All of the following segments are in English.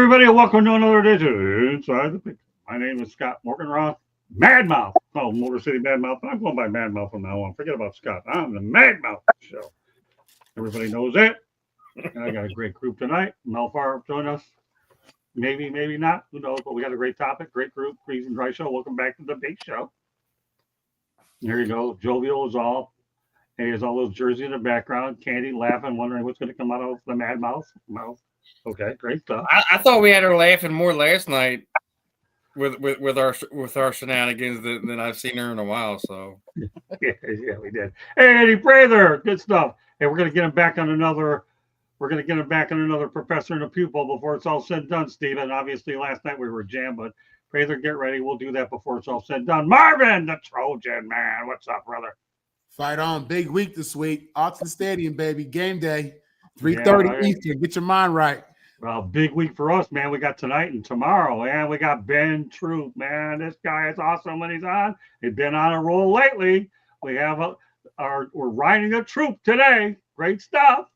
everybody, and welcome to another edition Inside the Picture. My name is Scott Morganroth, Madmouth. Oh, Motor City Madmouth. I'm going by Madmouth from now on. Forget about Scott. I'm the Madmouth show. Everybody knows it. And I got a great group tonight. Mel Farr join us. Maybe, maybe not. Who knows? But we got a great topic, great group, Freeze and Dry Show. Welcome back to the big show. There you go. Jovial is all. And he has all those jerseys in the background. Candy laughing, wondering what's going to come out of the Madmouth mouth. Okay, great stuff. I thought we had her laughing more last night with our shenanigans than I've seen her in a while. So yeah, we did. Hey, Eddie Prather, good stuff. Hey, we're gonna get him back on another. We're gonna get him back on another professor and a pupil before it's all said and done, Stephen. Obviously, last night we were jammed, but Prather, get ready. We'll do that before it's all said and done. Marvin, the Trojan man, what's up, brother? Fight on, big week this week. Austin Stadium, baby, game day. 3:30 Eastern. Get your mind right. Well, big week for us, man. We got tonight and tomorrow, and we got Ben Troop, man. This guy is awesome when he's on. He's been on a roll lately. We have we're riding a troop today. Great stuff.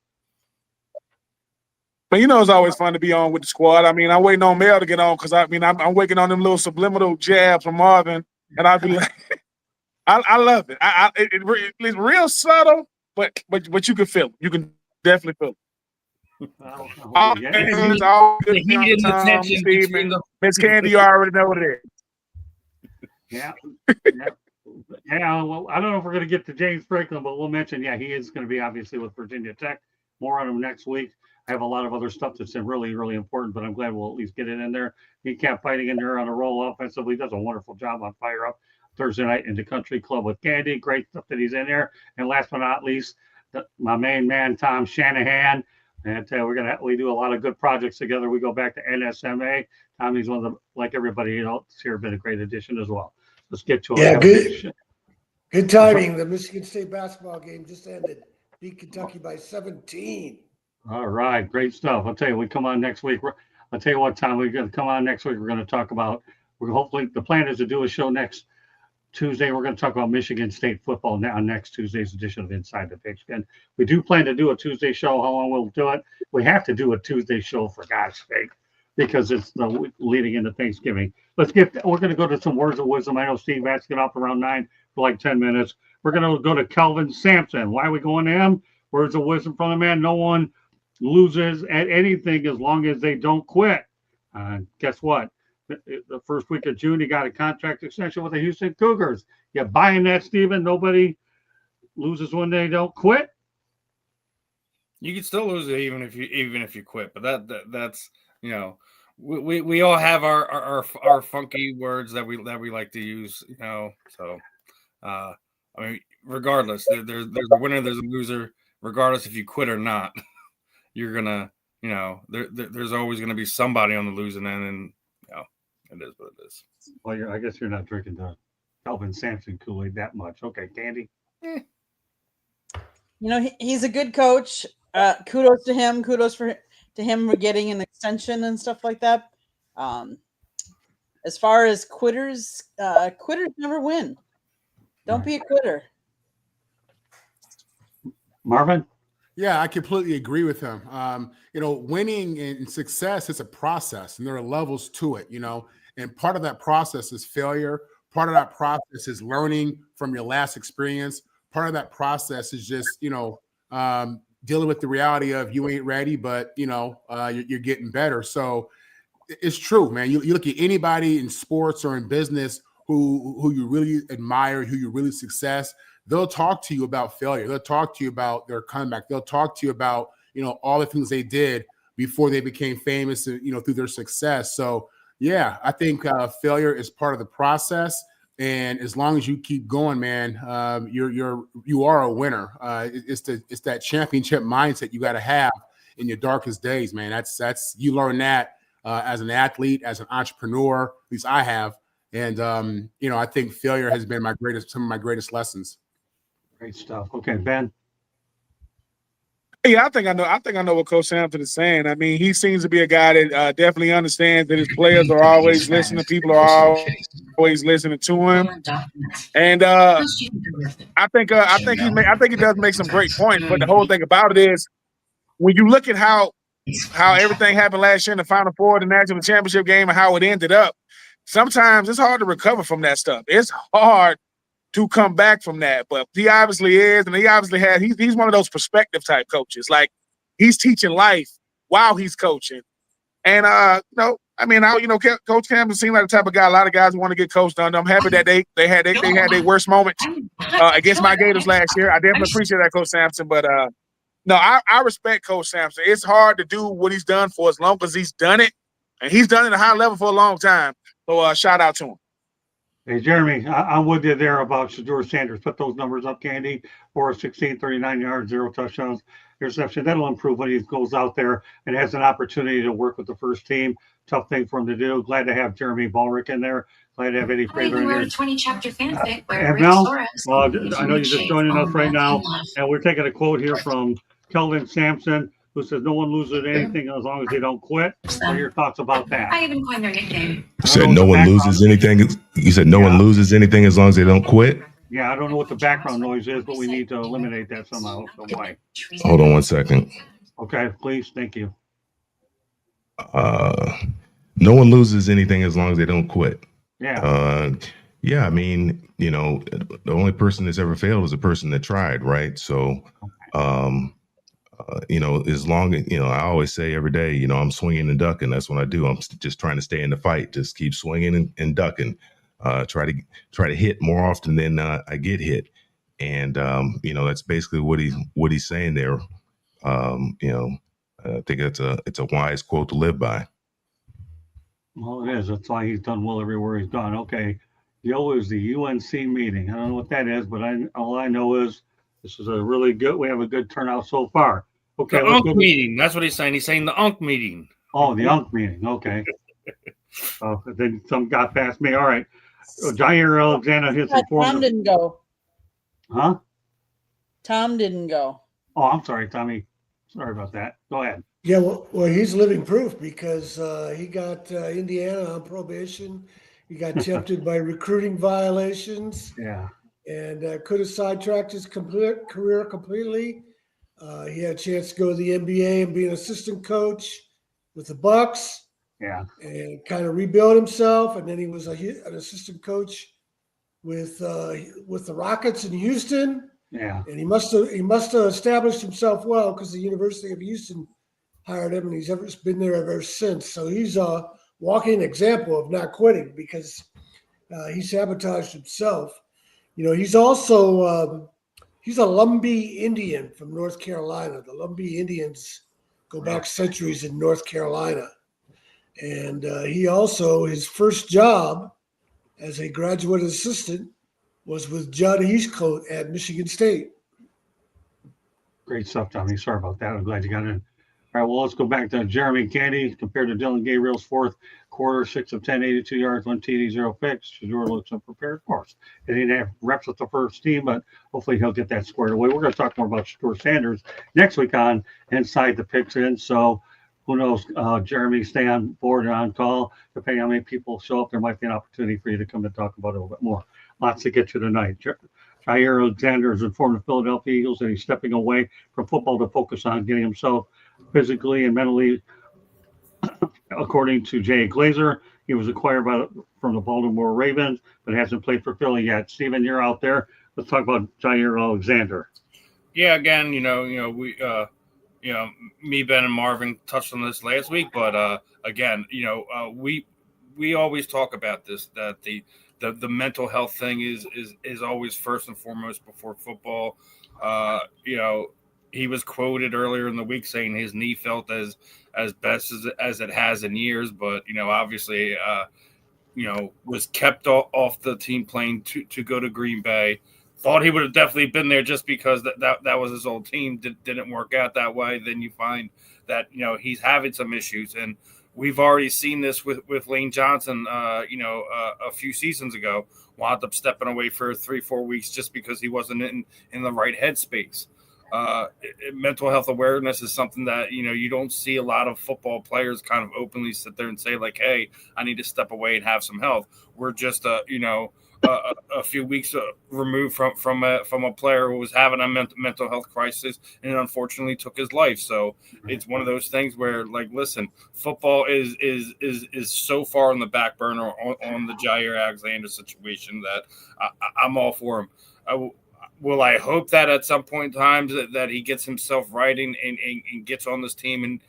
But you know, it's always fun to be on with the squad. I mean, I'm waiting on Mel to get on because I'm waiting on them little subliminal jabs from Marvin, and I'll be like, I love it. It's real subtle, but you can feel it. You can definitely feel it. The heat and the tension between the Miss Candy, you already know what it is. Yeah. Well, I don't know if we're going to get to James Franklin, but we'll mention, he is going to be obviously with Virginia Tech. More on him next week. I have a lot of other stuff that's really, really important, but I'm glad we'll at least get it in there. He kept fighting in there on a roll offensively. Does a wonderful job on Fire Up Thursday night in the Country Club with Candy. Great stuff that he's in there. And last but not least, my main man, Tom Shanahan. And we do a lot of good projects together. We go back to NSMA. Tommy's one of the, like everybody else here, been a great addition as well. Let's get to it. Yeah, good timing. The Michigan State basketball game just ended. Beat Kentucky by 17. All right, great stuff. I'll tell you, we come on next week. I'll tell you what, Tom, we're going to come on next week. We're going to talk about, hopefully the plan is to do a show next Tuesday. We're going to talk about Michigan State football now on next Tuesday's edition of Inside the Pigskin. We do plan to do a Tuesday show. How long we'll do it? We have to do a Tuesday show for God's sake, because it's the leading into Thanksgiving. We're going to go to some words of wisdom. I know Steve has to get off around 9 for like 10 minutes. We're going to go to Kelvin Sampson. Why are we going to him? Words of wisdom from the man. No one loses at anything as long as they don't quit. Guess what? The first week of June, he got a contract extension with the Houston Cougars. You buying that, Steven? Nobody loses when they don't quit. You can still lose it even if you quit. But that's we all have our funky words that we like to use. So I mean, regardless, there's a winner, there's a loser. Regardless if you quit or not, you're gonna there's always gonna be somebody on the losing end, and it is what it is. Well, I guess you're not drinking the Calvin Sampson Kool-Aid that much. Okay, Candy. He's a good coach. Kudos to him. Kudos to him for getting an extension and stuff like that. As far as quitters never win. Don't be a quitter. Marvin? Yeah, I completely agree with him. Winning and success is a process, and there are levels to it, and part of that process is failure. Part of that process is learning from your last experience. Part of that process is just, dealing with the reality of you ain't ready, but, you're getting better. So it's true, man. You look at anybody in sports or in business who you really admire, who you really success, they'll talk to you about failure. They'll talk to you about their comeback. They'll talk to you about, all the things they did before they became famous, through their success. So, yeah, I think failure is part of the process. And as long as you keep going, man, you are a winner. It's that championship mindset you got to have in your darkest days, man. That's you learn that as an athlete, as an entrepreneur. At least I have. And I think failure has been some of my greatest lessons. Great stuff. Okay, Ben. Yeah, I think I know what Coach Sampson is saying. I mean, he seems to be a guy that definitely understands that his players are always listening. People are always listening to him, and I think he does make some great points. But the whole thing about it is, when you look at how how everything happened last year in the Final Four, the national championship game, and how it ended up. Sometimes it's hard to recover from that stuff. It's hard to come back from that, but he obviously is, and he obviously has. He's one of those perspective type coaches. Like he's teaching life while he's coaching. And Coach Campbell seemed like the type of guy. A lot of guys want to get coached under. I'm happy that they had their worst moments against my Gators last year. I definitely appreciate that, Coach Sampson. But no, I respect Coach Sampson. It's hard to do what he's done for as long as he's done it, and he's done it at a high level for a long time. So shout out to him. Hey, Jeremy, I'm with you there about Shedeur Sanders. Put those numbers up, Candy. 416, 39 yards, 0 touchdowns, interception. That'll improve when he goes out there and has an opportunity to work with the first team. Tough thing for him to do. Glad to have Jeremy Ballrick in there. Glad to have Eddie Fraser in there. 20 chapter fanfic And Mel, I know you're just joining us right now, and we're taking a quote here from Kelvin Sampson, who says, "No one loses anything as long as they don't quit." What are your thoughts about that? I even coined their nickname. You said no one loses anything. You said no one loses anything as long as they don't quit. Yeah, I don't know what the background noise is, but we need to eliminate that somehow. So why? Hold on 1 second. Okay, please. Thank you. No one loses anything as long as they don't quit. Yeah. Yeah, I mean, the only person that's ever failed is a person that tried, right? So, as long as, I always say every day, I'm swinging and ducking. That's what I do. I'm just trying to stay in the fight. Just keep swinging and ducking. Try to hit more often than I get hit. And, that's basically what he's saying there. I think it's a wise quote to live by. Well, it is. That's why he's done well everywhere he's gone. Okay. Yo is the UNC meeting. I don't know what that is, but all I know is this is we have a good turnout so far. Okay. The UNC meeting. That's what he's saying. He's saying the UNC meeting. Oh, the UNC meeting. Okay. Then some got past me. All right. Jair Alexander hits the Tom didn't go. Huh? Tom didn't go. Oh, I'm sorry, Tommy. Sorry about that. Go ahead. Yeah, well, he's living proof because he got Indiana on probation. He got tempted by recruiting violations. Yeah. And could have sidetracked his career completely. He had a chance to go to the NBA and be an assistant coach with the Bucks. Yeah. And kind of rebuild himself. And then he was an assistant coach with the Rockets in Houston. Yeah. And he must have established himself well because the University of Houston hired him, and he's been there ever since. So he's a walking example of not quitting because he sabotaged himself. He's also he's a Lumbee Indian from North Carolina. The Lumbee Indians go back centuries in North Carolina. And he also, his first job as a graduate assistant was with Judd Heathcote at Michigan State. Great stuff, Tommy. Sorry about that. I'm glad you got in. All right, well, let's go back to Jeremy Candy compared to Dylan Gabriel's fourth quarter, 6 of 10, 82 yards, 1 TD, 0 picks. Shedeur looks unprepared, of course. He didn't have reps with the first team, but hopefully he'll get that squared away. We're going to talk more about Shedeur Sanders next week on Inside the Picks In. So who knows, Jeremy, stay on board and on call. Depending on how many people show up, there might be an opportunity for you to come and talk about it a little bit more. Lots to get to tonight. Jair Alexander has informed the Philadelphia Eagles that he's stepping away from football to focus on getting himself physically and mentally. According to Jay Glazer, he was acquired from the Baltimore Ravens, but hasn't played for Philly yet. Steven, you're out there. Let's talk about Jair Alexander. Yeah, again, we, me, Ben, and Marvin touched on this last week, but again, we always talk about this, that the mental health thing is always first and foremost before football. He was quoted earlier in the week saying his knee felt as best as it has in years, but obviously was kept off the team plane to go to Green Bay. Thought he would have definitely been there just because that was his old team. Didn't work out that way. Then you find that he's having some issues, and we've already seen this with Lane Johnson. A few seasons ago, wound up stepping away for 3-4 weeks just because he wasn't in the right headspace. Mental health awareness is something that you don't see a lot of football players kind of openly sit there and say like, "Hey, I need to step away and have some health." We're just a few weeks removed from a player who was having a mental health crisis and unfortunately took his life. So it's one of those things where, like, listen, football is so far on the back burner on the Jair Alexander situation that I'm all for him. Will I hope that at some point in time that he gets himself right and gets on this team and,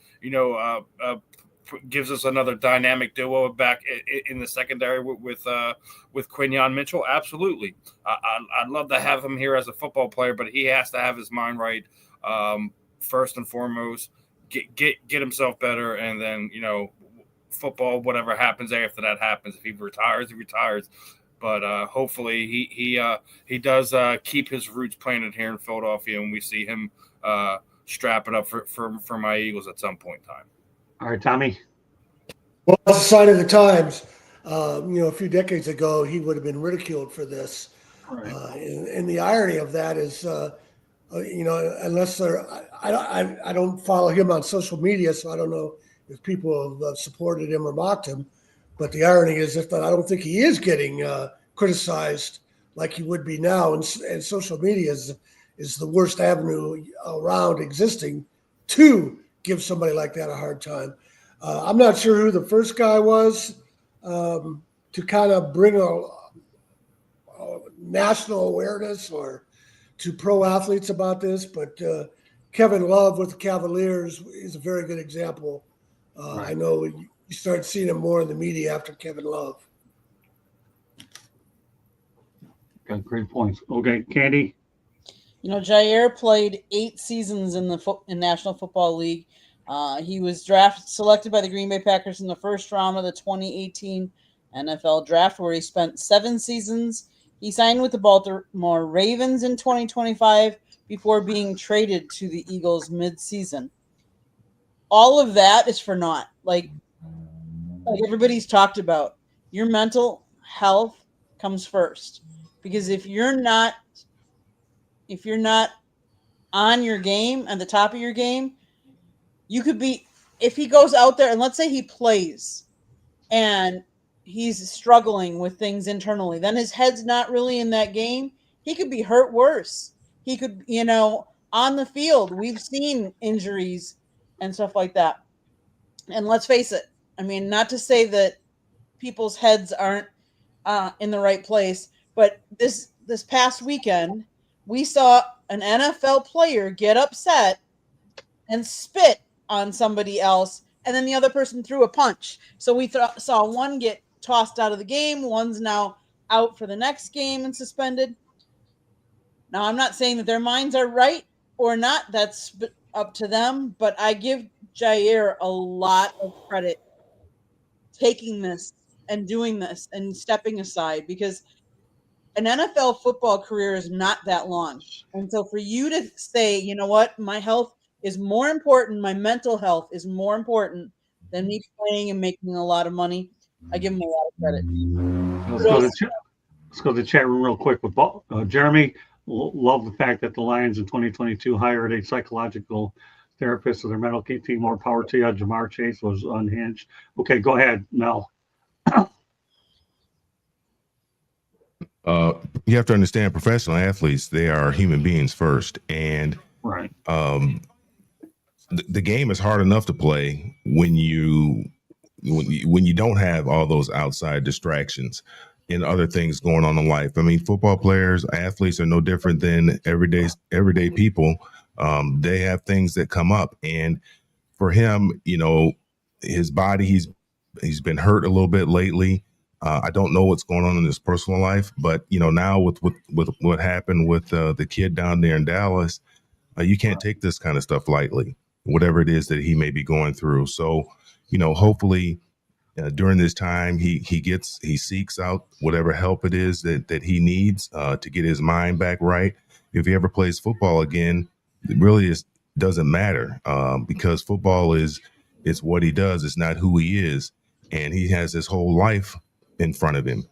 gives us another dynamic duo back in the secondary with Quinyon Mitchell? Absolutely. I'd love to have him here as a football player, but he has to have his mind right first and foremost, get himself better, and then, football, whatever happens after that happens. If he retires, he retires. But hopefully he does keep his roots planted here in Philadelphia, and we see him strap it up for my Eagles at some point in time. All right, Tommy. Well, it's a sign of the times. A few decades ago, he would have been ridiculed for this. Right. And the irony of that is, unless I don't follow him on social media, so I don't know if people have supported him or mocked him. But the irony is that I don't think he is getting criticized like he would be now. And social media is the worst avenue around existing to give somebody like that a hard time. I'm not sure who the first guy was to kind of bring a national awareness or to pro athletes about this, but Kevin Love with the Cavaliers is a very good example. Right. I know you start seeing him more in the media after Kevin Love. Got great points. Okay, Candy. Jair played 8 seasons in the National Football League. He was selected by the Green Bay Packers in the first round of the 2018 NFL Draft, where he spent 7 seasons. He signed with the Baltimore Ravens in 2025 before being traded to the Eagles mid-season. All of that is for naught. Like everybody's talked about, your mental health comes first. Because if you're not on your game, at the top of your game, you could be, if he goes out there and let's say he plays and he's struggling with things internally, then his head's not really in that game. He could be hurt worse. He could, on the field, we've seen injuries and stuff like that. And let's face it, not to say that people's heads aren't in the right place, but this past weekend, we saw an NFL player get upset and spit on somebody else, and then the other person threw a punch. So we saw one get tossed out of the game. One's now out for the next game and suspended. Now, I'm not saying that their minds are right or not. That's up to them. But I give Jair a lot of credit taking this and doing this and stepping aside, because an NFL football career is not that long. And so for you to say, you know what, my health is more important, my mental health is more important than me playing and making a lot of money, I give him a lot of credit. Let's go to the chat room real quick with Jeremy. Love the fact that the Lions in 2022 hired a psychological therapist for their medical team. More power to you. Jamar Chase was unhinged. Okay, go ahead, Mel. You have to understand, professional athletes, they are human beings first. And right. The game is hard enough to play when you don't have all those outside distractions and other things going on in life. Football players, athletes are no different than everyday people. They have things that come up, and for him, his body, he's been hurt a little bit lately. I don't know what's going on in his personal life, but now with what happened with the kid down there in Dallas, you can't take this kind of stuff lightly, whatever it is that he may be going through. So, hopefully during this time, he seeks out whatever help it is that he needs to get his mind back right. If he ever plays football again, it really doesn't matter because football is what he does. It's not who he is, and he has his whole life in front of him.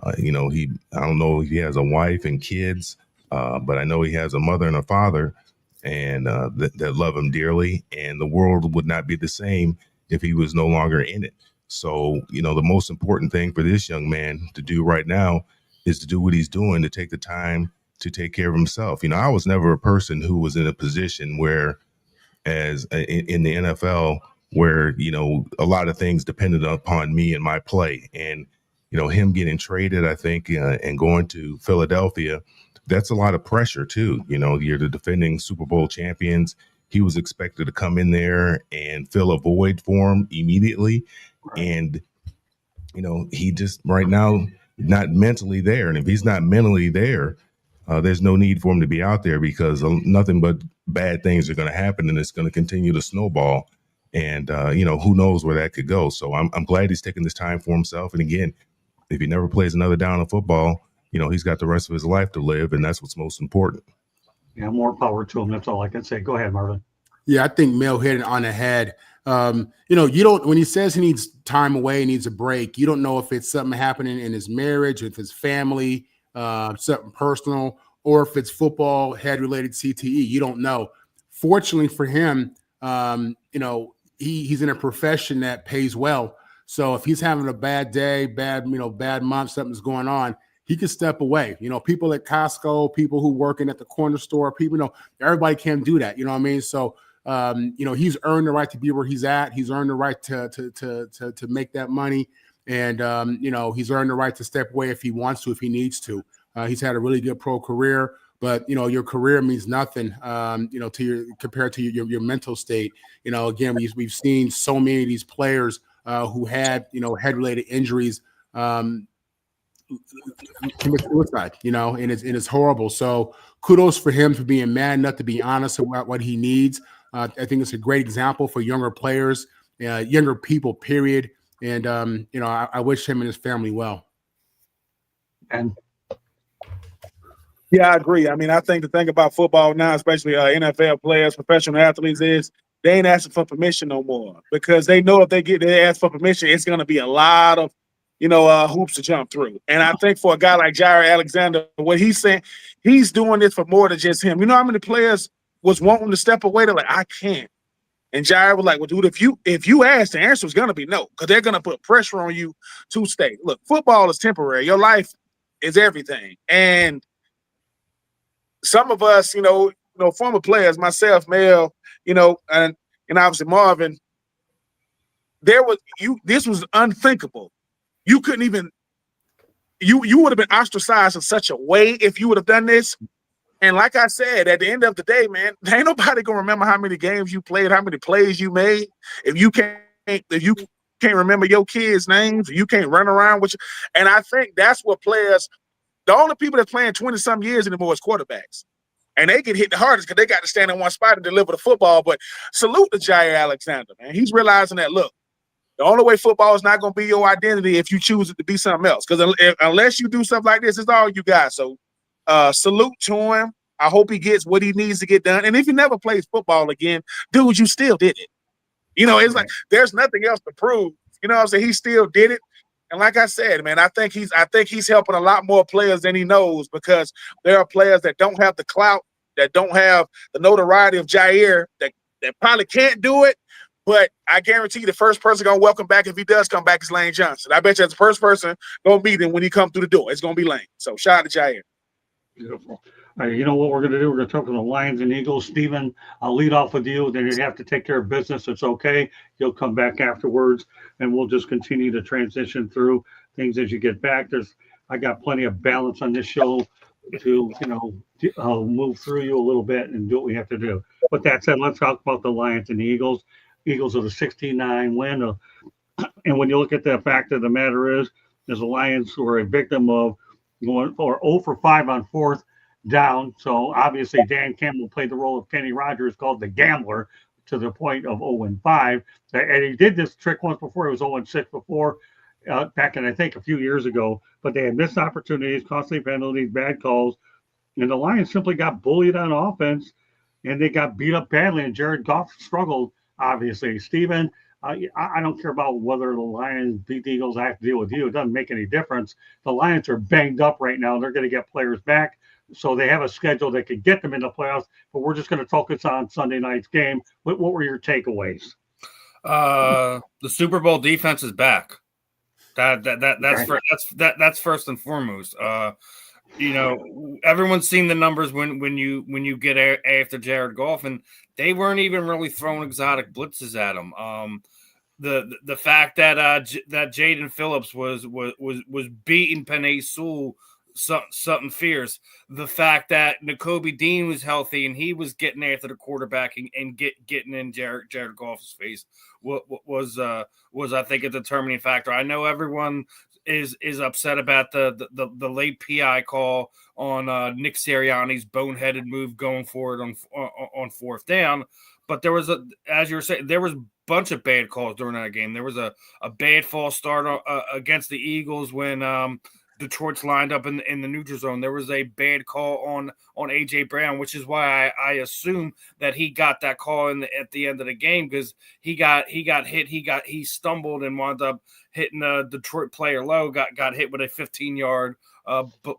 I don't know if he has a wife and kids, but I know he has a mother and a father, and that love him dearly. And the world would not be the same if he was no longer in it. So, the most important thing for this young man to do right now is to do what he's doing, to take the time to take care of himself. You know, I was never a person who was in a position where, as in the NFL, where, you know, a lot of things depended upon me and my play. And, you know, him getting traded, I think, and going to Philadelphia, that's a lot of pressure too. You know, you're the defending Super Bowl champions. He was expected to come in there and fill a void for him immediately. Right. And, you know, he just right now not mentally there. And if he's not mentally there, there's no need for him to be out there, because nothing but bad things are going to happen, and it's going to continue to snowball. And, you know, who knows where that could go. So I'm glad he's taking this time for himself. And again, if he never plays another down of football, you know, he's got the rest of his life to live, and that's what's most important. Yeah, more power to him. That's all I can say. Go ahead, Marvin. Yeah, I think Mel hit it on the head. You know, you don't, when he says he needs time away, he needs a break, you don't know if it's something happening in his marriage, if his family, something personal, or if it's football head related CTE. You don't know. Fortunately for him, you know, he's in a profession that pays well. So if he's having a bad day, bad month, something's going on, he can step away. You know, people at Costco, people who working at the corner store, people, you know, everybody can do that. You know what I mean? So, you know, he's earned the right to be where he's at. He's earned the right to make that money. And, you know, he's earned the right to step away if he wants to, if he needs to. He's had a really good pro career, but, you know, your career means nothing, you know, compared to your mental state. You know, again, we've seen so many of these players who had, you know, head-related injuries commit suicide, you know, and it's horrible. So kudos for him for being man enough to be honest about what he needs. I think it's a great example for younger players, younger people, period. And, you know, I wish him and his family well. And Yeah, I agree. I mean, I think the thing about football now, especially NFL players, professional athletes, is they ain't asking for permission no more, because they know if they ask for permission, it's going to be a lot of, you know, hoops to jump through. And I think for a guy like Jair Alexander, what he's saying, he's doing this for more than just him. You know how many players was wanting to step away? They're like, I can't. And Jair was like, well, dude, if you ask, the answer is going to be no, because they're going to put pressure on you to stay. Look, football is temporary. Your life is everything. And some of us, you know, former players, myself, Mel, you know, and obviously Marvin, this was unthinkable. You couldn't even, you would have been ostracized in such a way if you would have done this. And like I said, at the end of the day, man, ain't nobody gonna remember how many games you played, how many plays you made. If you can't remember your kids' names, you can't run around with you. And I think that's what players, the only people that's playing 20-some years anymore is quarterbacks. And they get hit the hardest because they got to stand in one spot and deliver the football. But salute to Jair Alexander, man. He's realizing that, look, the only way football is not going to be your identity if you choose it to be something else. Because unless you do stuff like this, it's all you got. So salute to him. I hope he gets what he needs to get done. And if he never plays football again, dude, you still did it. You know, it's like there's nothing else to prove. You know what I'm saying? He still did it. And like I said, man, I think he's helping a lot more players than he knows, because there are players that don't have the clout, that don't have the notoriety of Jair, that probably can't do it. But I guarantee you the first person going to welcome back, if he does come back, is Lane Johnson. I bet you that's the first person going to meet him when he comes through the door. It's going to be Lane. So shout out to Jair. Beautiful. All right, you know what we're going to do? We're going to talk to the Lions and Eagles. Stephen, I'll lead off with you. Then you have to take care of business. It's okay. You'll come back afterwards, and we'll just continue to transition through things as you get back. I got plenty of balance on this show to, you know, move through you a little bit and do what we have to do. But that said, let's talk about the Lions and the Eagles. Eagles are the 69 win. And when you look at the fact of the matter is the Lions were a victim of going for 0 for 5 on fourth down. So obviously Dan Campbell played the role of Kenny Rogers, called the gambler, to the point of 0 and 5. And he did this trick once before. He was 0 and 6 before, back in, I think, a few years ago. But they had missed opportunities, costly penalties, bad calls. And the Lions simply got bullied on offense, and they got beat up badly. And Jared Goff struggled, obviously. Steven, I don't care about whether the Lions beat the Eagles. I have to deal with you. It doesn't make any difference. The Lions are banged up right now. They're going to get players back. So they have a schedule that could get them in the playoffs. But we're just going to focus on Sunday night's game. What were your takeaways? The Super Bowl defense is back. That's first and foremost. Everyone's seen the numbers when you get after Jared Goff, and they weren't even really throwing exotic blitzes at him. The fact that that Jaden Phillips was beating Penei Sewell something fierce. The fact that Nakobe Dean was healthy and he was getting after the quarterback and getting in Jared Goff's face was I think a determining factor. I know everyone is upset about the late PI call on Nick Sirianni's boneheaded move going forward on fourth down, but there was as you were saying, there was a bunch of bad calls during that game. There was a bad false start against the Eagles when Detroit's lined up in the neutral zone. There was a bad call on AJ Brown, which is why I assume that he got that call at the end of the game, because he got hit. He stumbled and wound up hitting a Detroit player low. Got hit with a 15-yard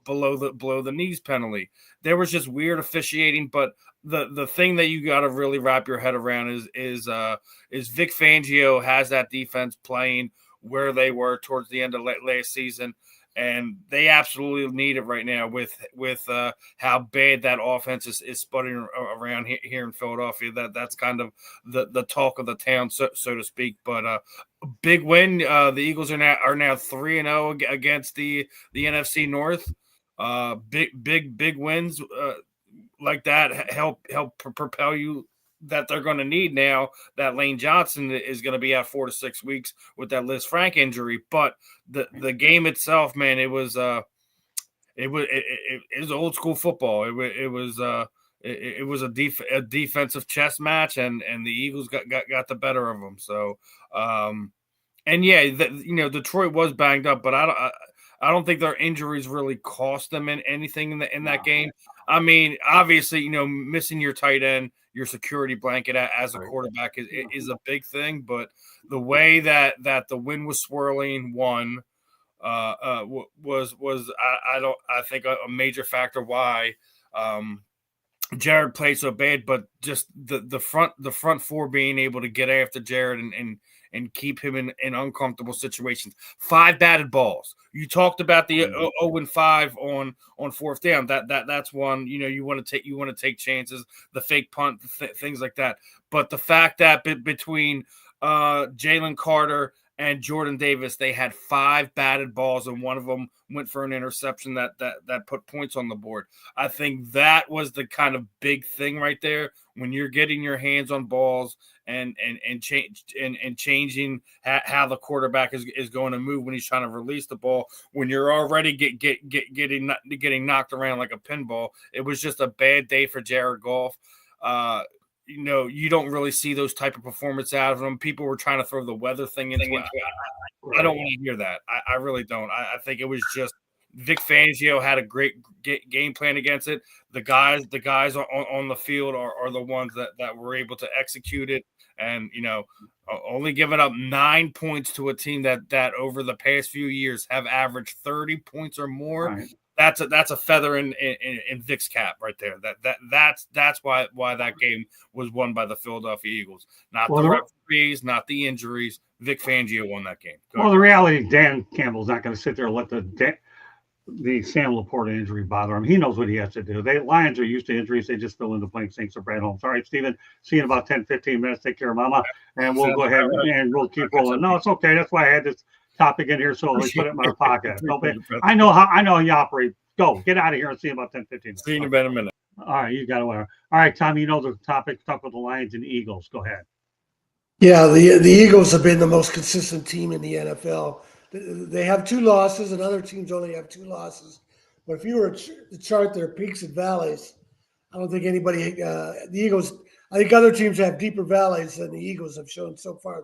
below the knees penalty. There was just weird officiating, but the thing that you got to really wrap your head around is Vic Fangio has that defense playing where they were towards the end of last season. And they absolutely need it right now with how bad that offense is sputtering around here in Philadelphia. That's kind of the talk of the town, so to speak. But a big win. The Eagles are now 3-0 against the NFC North. Big wins like that help propel you. That they're going to need now that Lane Johnson is going to be out 4 to 6 weeks with that Liz Frank injury. But the game itself, man, it was old school football. It was a defensive chess match, and the Eagles got the better of them. So, and yeah, Detroit was banged up, but I don't think their injuries really cost them anything in that game. I mean, obviously, missing your tight end, your security blanket as a quarterback is a big thing, but the way that the wind was swirling was I think a major factor why Jared played so bad, but just the front four being able to get after Jared and keep him in uncomfortable situations. 5 batted balls. You talked about the 0-5 on fourth down. That's one. You want to take chances. The fake punt, things like that. But the fact that between Jalen Carter and Jordan Davis, they had 5 batted balls, and one of them went for an interception that put points on the board. I think that was the kind of big thing right there when you're getting your hands on balls and changing how the quarterback is going to move when he's trying to release the ball. When you're already getting knocked around like a pinball, it was just a bad day for Jared Goff. You don't really see those type of performance out of them. People were trying to throw the weather thing into it. I don't want to hear that. I really don't. I think it was just Vic Fangio had a great game plan against it. The guys on the field are the ones that were able to execute it. And, only giving up 9 points to a team that over the past few years have averaged 30 points or more. Right. That's a feather in Vic's cap right there. That's why that game was won by the Philadelphia Eagles. Not the referees, not the injuries. Vic Fangio won that game. The reality, Dan Campbell's not going to sit there and let the Sam Laporta injury bother him. He knows what he has to do. Lions are used to injuries. They just fill in the blanks. Thanks to Brad Holmes. All right, Steven, see you in about 10, 15 minutes. Take care, Mama. And we'll go ahead and we'll keep rolling. No, it's okay. That's why I had this topic in here, so we put it in my pocket. I know how you operate. Go, get out of here and see you in about 10, 15 minutes. See you in about a minute. All right, you got it. All right, Tom, you know the topic. Talk about the Lions and Eagles. Go ahead. Yeah, the Eagles have been the most consistent team in the NFL. They have 2 losses, and other teams only have 2 losses. But if you were to chart their peaks and valleys, I don't think anybody the Eagles – I think other teams have deeper valleys than the Eagles have shown so far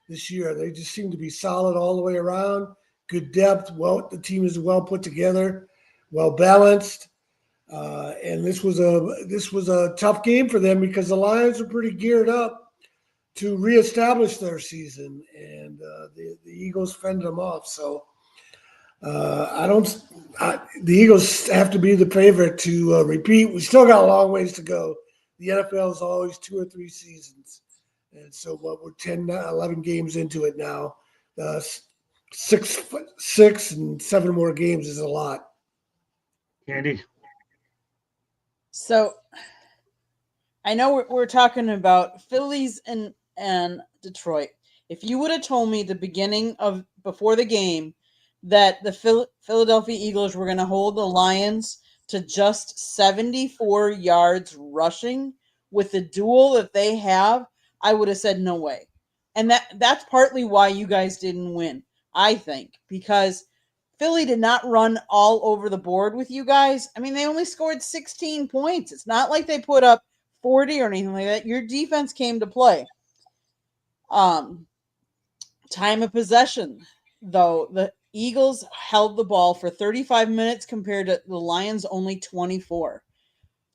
this year. They just seem to be solid all the way around, good depth. The team is well put together, well balanced. And this was a tough game for them because the Lions are pretty geared up to reestablish their season, and the Eagles fended them off. So the Eagles have to be the favorite to repeat. We still got a long ways to go. The NFL is always 2 or 3 seasons. And so we're 10, 11 games into it now. 6 and 7 more games is a lot. Andy, So I know we're talking about Phillies and Detroit. If you would have told me the beginning of before the game that the Philadelphia Eagles were going to hold the Lions to just 74 yards rushing with the duel that they have, I would have said no way. And that's partly why you guys didn't win, I think, because Philly did not run all over the board with you guys. I mean, they only scored 16 points. It's not like they put up 40 or anything like that. Your defense came to play. Time of possession, though, the Eagles held the ball for 35 minutes compared to the Lions only 24.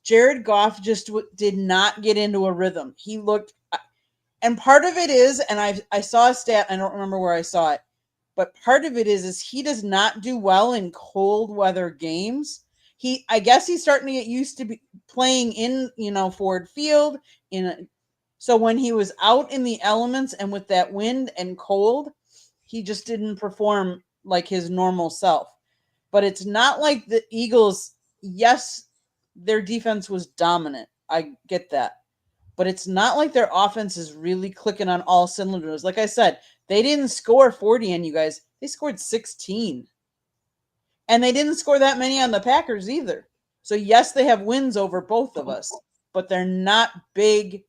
Jared Goff just did not get into a rhythm. He looked, and part of it is, and I saw a stat, I don't remember where I saw it, but part of it is he does not do well in cold weather games. I guess he's starting to get used to playing in, Ford Field. So when he was out in the elements and with that wind and cold, he just didn't perform like his normal self. But it's not like the Eagles, yes, their defense was dominant. I get that. But it's not like their offense is really clicking on all cylinders. Like I said, they didn't score 40 on you guys. They scored 16. And they didn't score that many on the Packers either. So, yes, they have wins over both of us, but they're not big,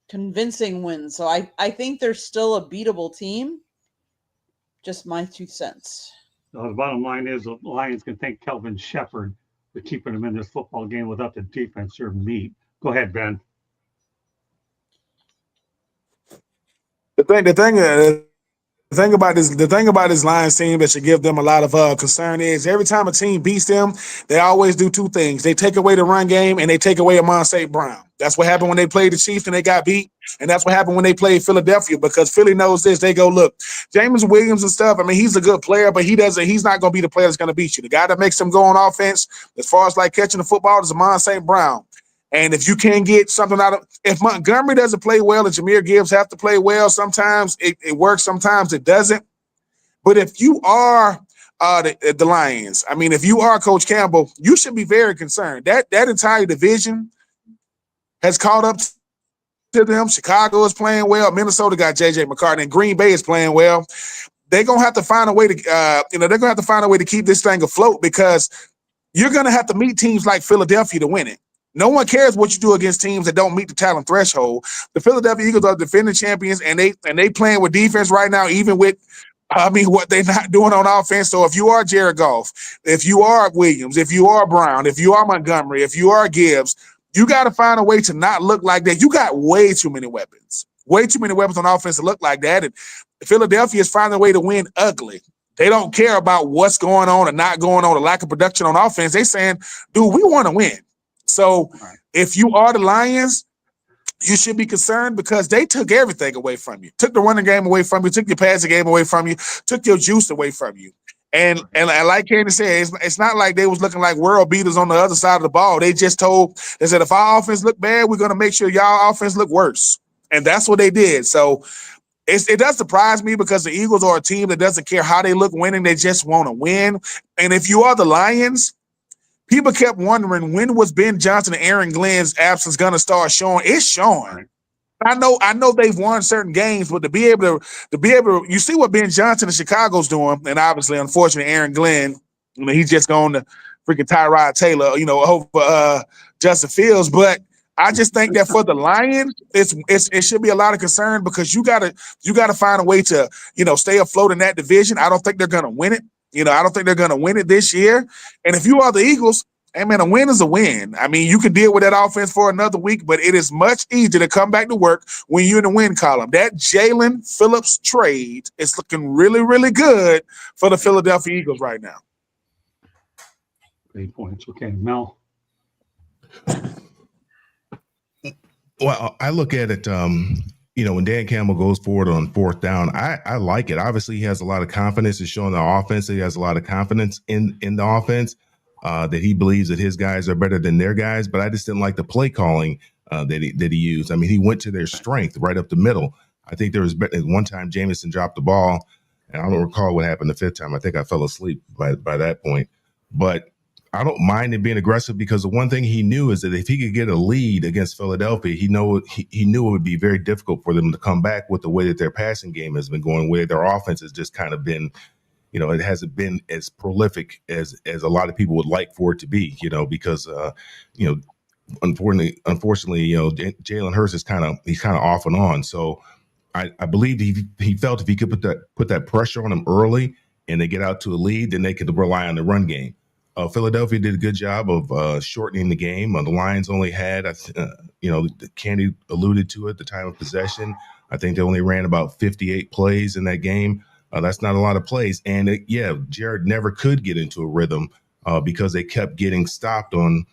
convincing wins. So I think they're still a beatable team. Just my 2 cents. the bottom line is the Lions can thank Kelvin Shepherd for keeping them in this football game without the defense or meat. Go ahead, Ben. The thing about this Lions team that should give them a lot of concern is every time a team beats them, they always do 2 things. They take away the run game and they take away Amon St. Brown. That's what happened when they played the Chiefs and they got beat. And that's what happened when they played Philadelphia, because Philly knows this. They go, look, James Williams and stuff, I mean, he's a good player, but he's not going to be the player that's going to beat you. The guy that makes him go on offense, as far as like catching the football, is Amon St. Brown. And if you can't get something out of, if Montgomery doesn't play well and Jahmyr Gibbs have to play well, sometimes it works, sometimes it doesn't. But if you are the Lions, I mean, if you are Coach Campbell, you should be very concerned. That entire division has caught up to them. Chicago is playing well. Minnesota got J.J. McCartney, and Green Bay is playing well. They're gonna have to find a way to, they're gonna have to find a way to keep this thing afloat, because you're gonna have to meet teams like Philadelphia to win it. No one cares what you do against teams that don't meet the talent threshold. The Philadelphia Eagles are defending champions, and they playing with defense right now, even with, what they're not doing on offense. So if you are Jared Goff, if you are Williams, if you are Brown, if you are Montgomery, if you are Gibbs, you got to find a way to not look like that. You got way too many weapons on offense to look like that. And Philadelphia is finding a way to win ugly. They don't care about what's going on or not going on, the lack of production on offense. They're saying, dude, we want to win. So if you are the Lions, you should be concerned, because they took everything away from you. Took the running game away from you, took your passing game away from you, took your juice away from you. And like Candy said, it's not like they was looking like world beaters on the other side of the ball. They said, if our offense look bad, we're going to make sure y'all offense look worse. And that's what they did. So it does surprise me, because the Eagles are a team that doesn't care how they look winning. They just want to win. And if you are the Lions, people kept wondering, when was Ben Johnson and Aaron Glenn's absence going to start showing? It's showing. I know they've won certain games, but to be able to, you see what Ben Johnson in Chicago's doing, and obviously, unfortunately, Aaron Glenn, he's just going to freaking Tyrod Taylor, over Justin Fields. But I just think that for the Lions, it should be a lot of concern, because you gotta find a way to stay afloat in that division. I don't think they're gonna win it. I don't think they're going to win it this year. And if you are the Eagles, hey, man, a win is a win. I mean, you can deal with that offense for another week, but it is much easier to come back to work when you're in the win column. That Jalen Phillips trade is looking really, really good for the Philadelphia Eagles right now. Great points. Okay, Mel. Well, I look at it, when Dan Campbell goes forward on 4th down, I like it. Obviously, he has a lot of confidence. It's showing the offense that he has a lot of confidence in the offense, that he believes that his guys are better than their guys. But I just didn't like the play calling that he used. I mean, he went to their strength right up the middle. I think there was one time Jameson dropped the ball, And I don't recall what happened the fifth time. I think I fell asleep by that point. But I don't mind him being aggressive because the one thing he knew is that if he could get a lead against Philadelphia, he knew it would be very difficult for them to come back with the way that their passing game has been going, where their offense has just kind of been, it hasn't been as prolific as a lot of people would like for it to be, because unfortunately, Jalen Hurts is he's kind of off and on. So I believe he felt if he could put that pressure on them early and they get out to a lead, then they could rely on the run game. Philadelphia did a good job of shortening the game. The Lions only had, Candy alluded to it, the time of possession. I think they only ran about 58 plays in that game. That's not a lot of plays. And Jared never could get into a rhythm because they kept getting stopped on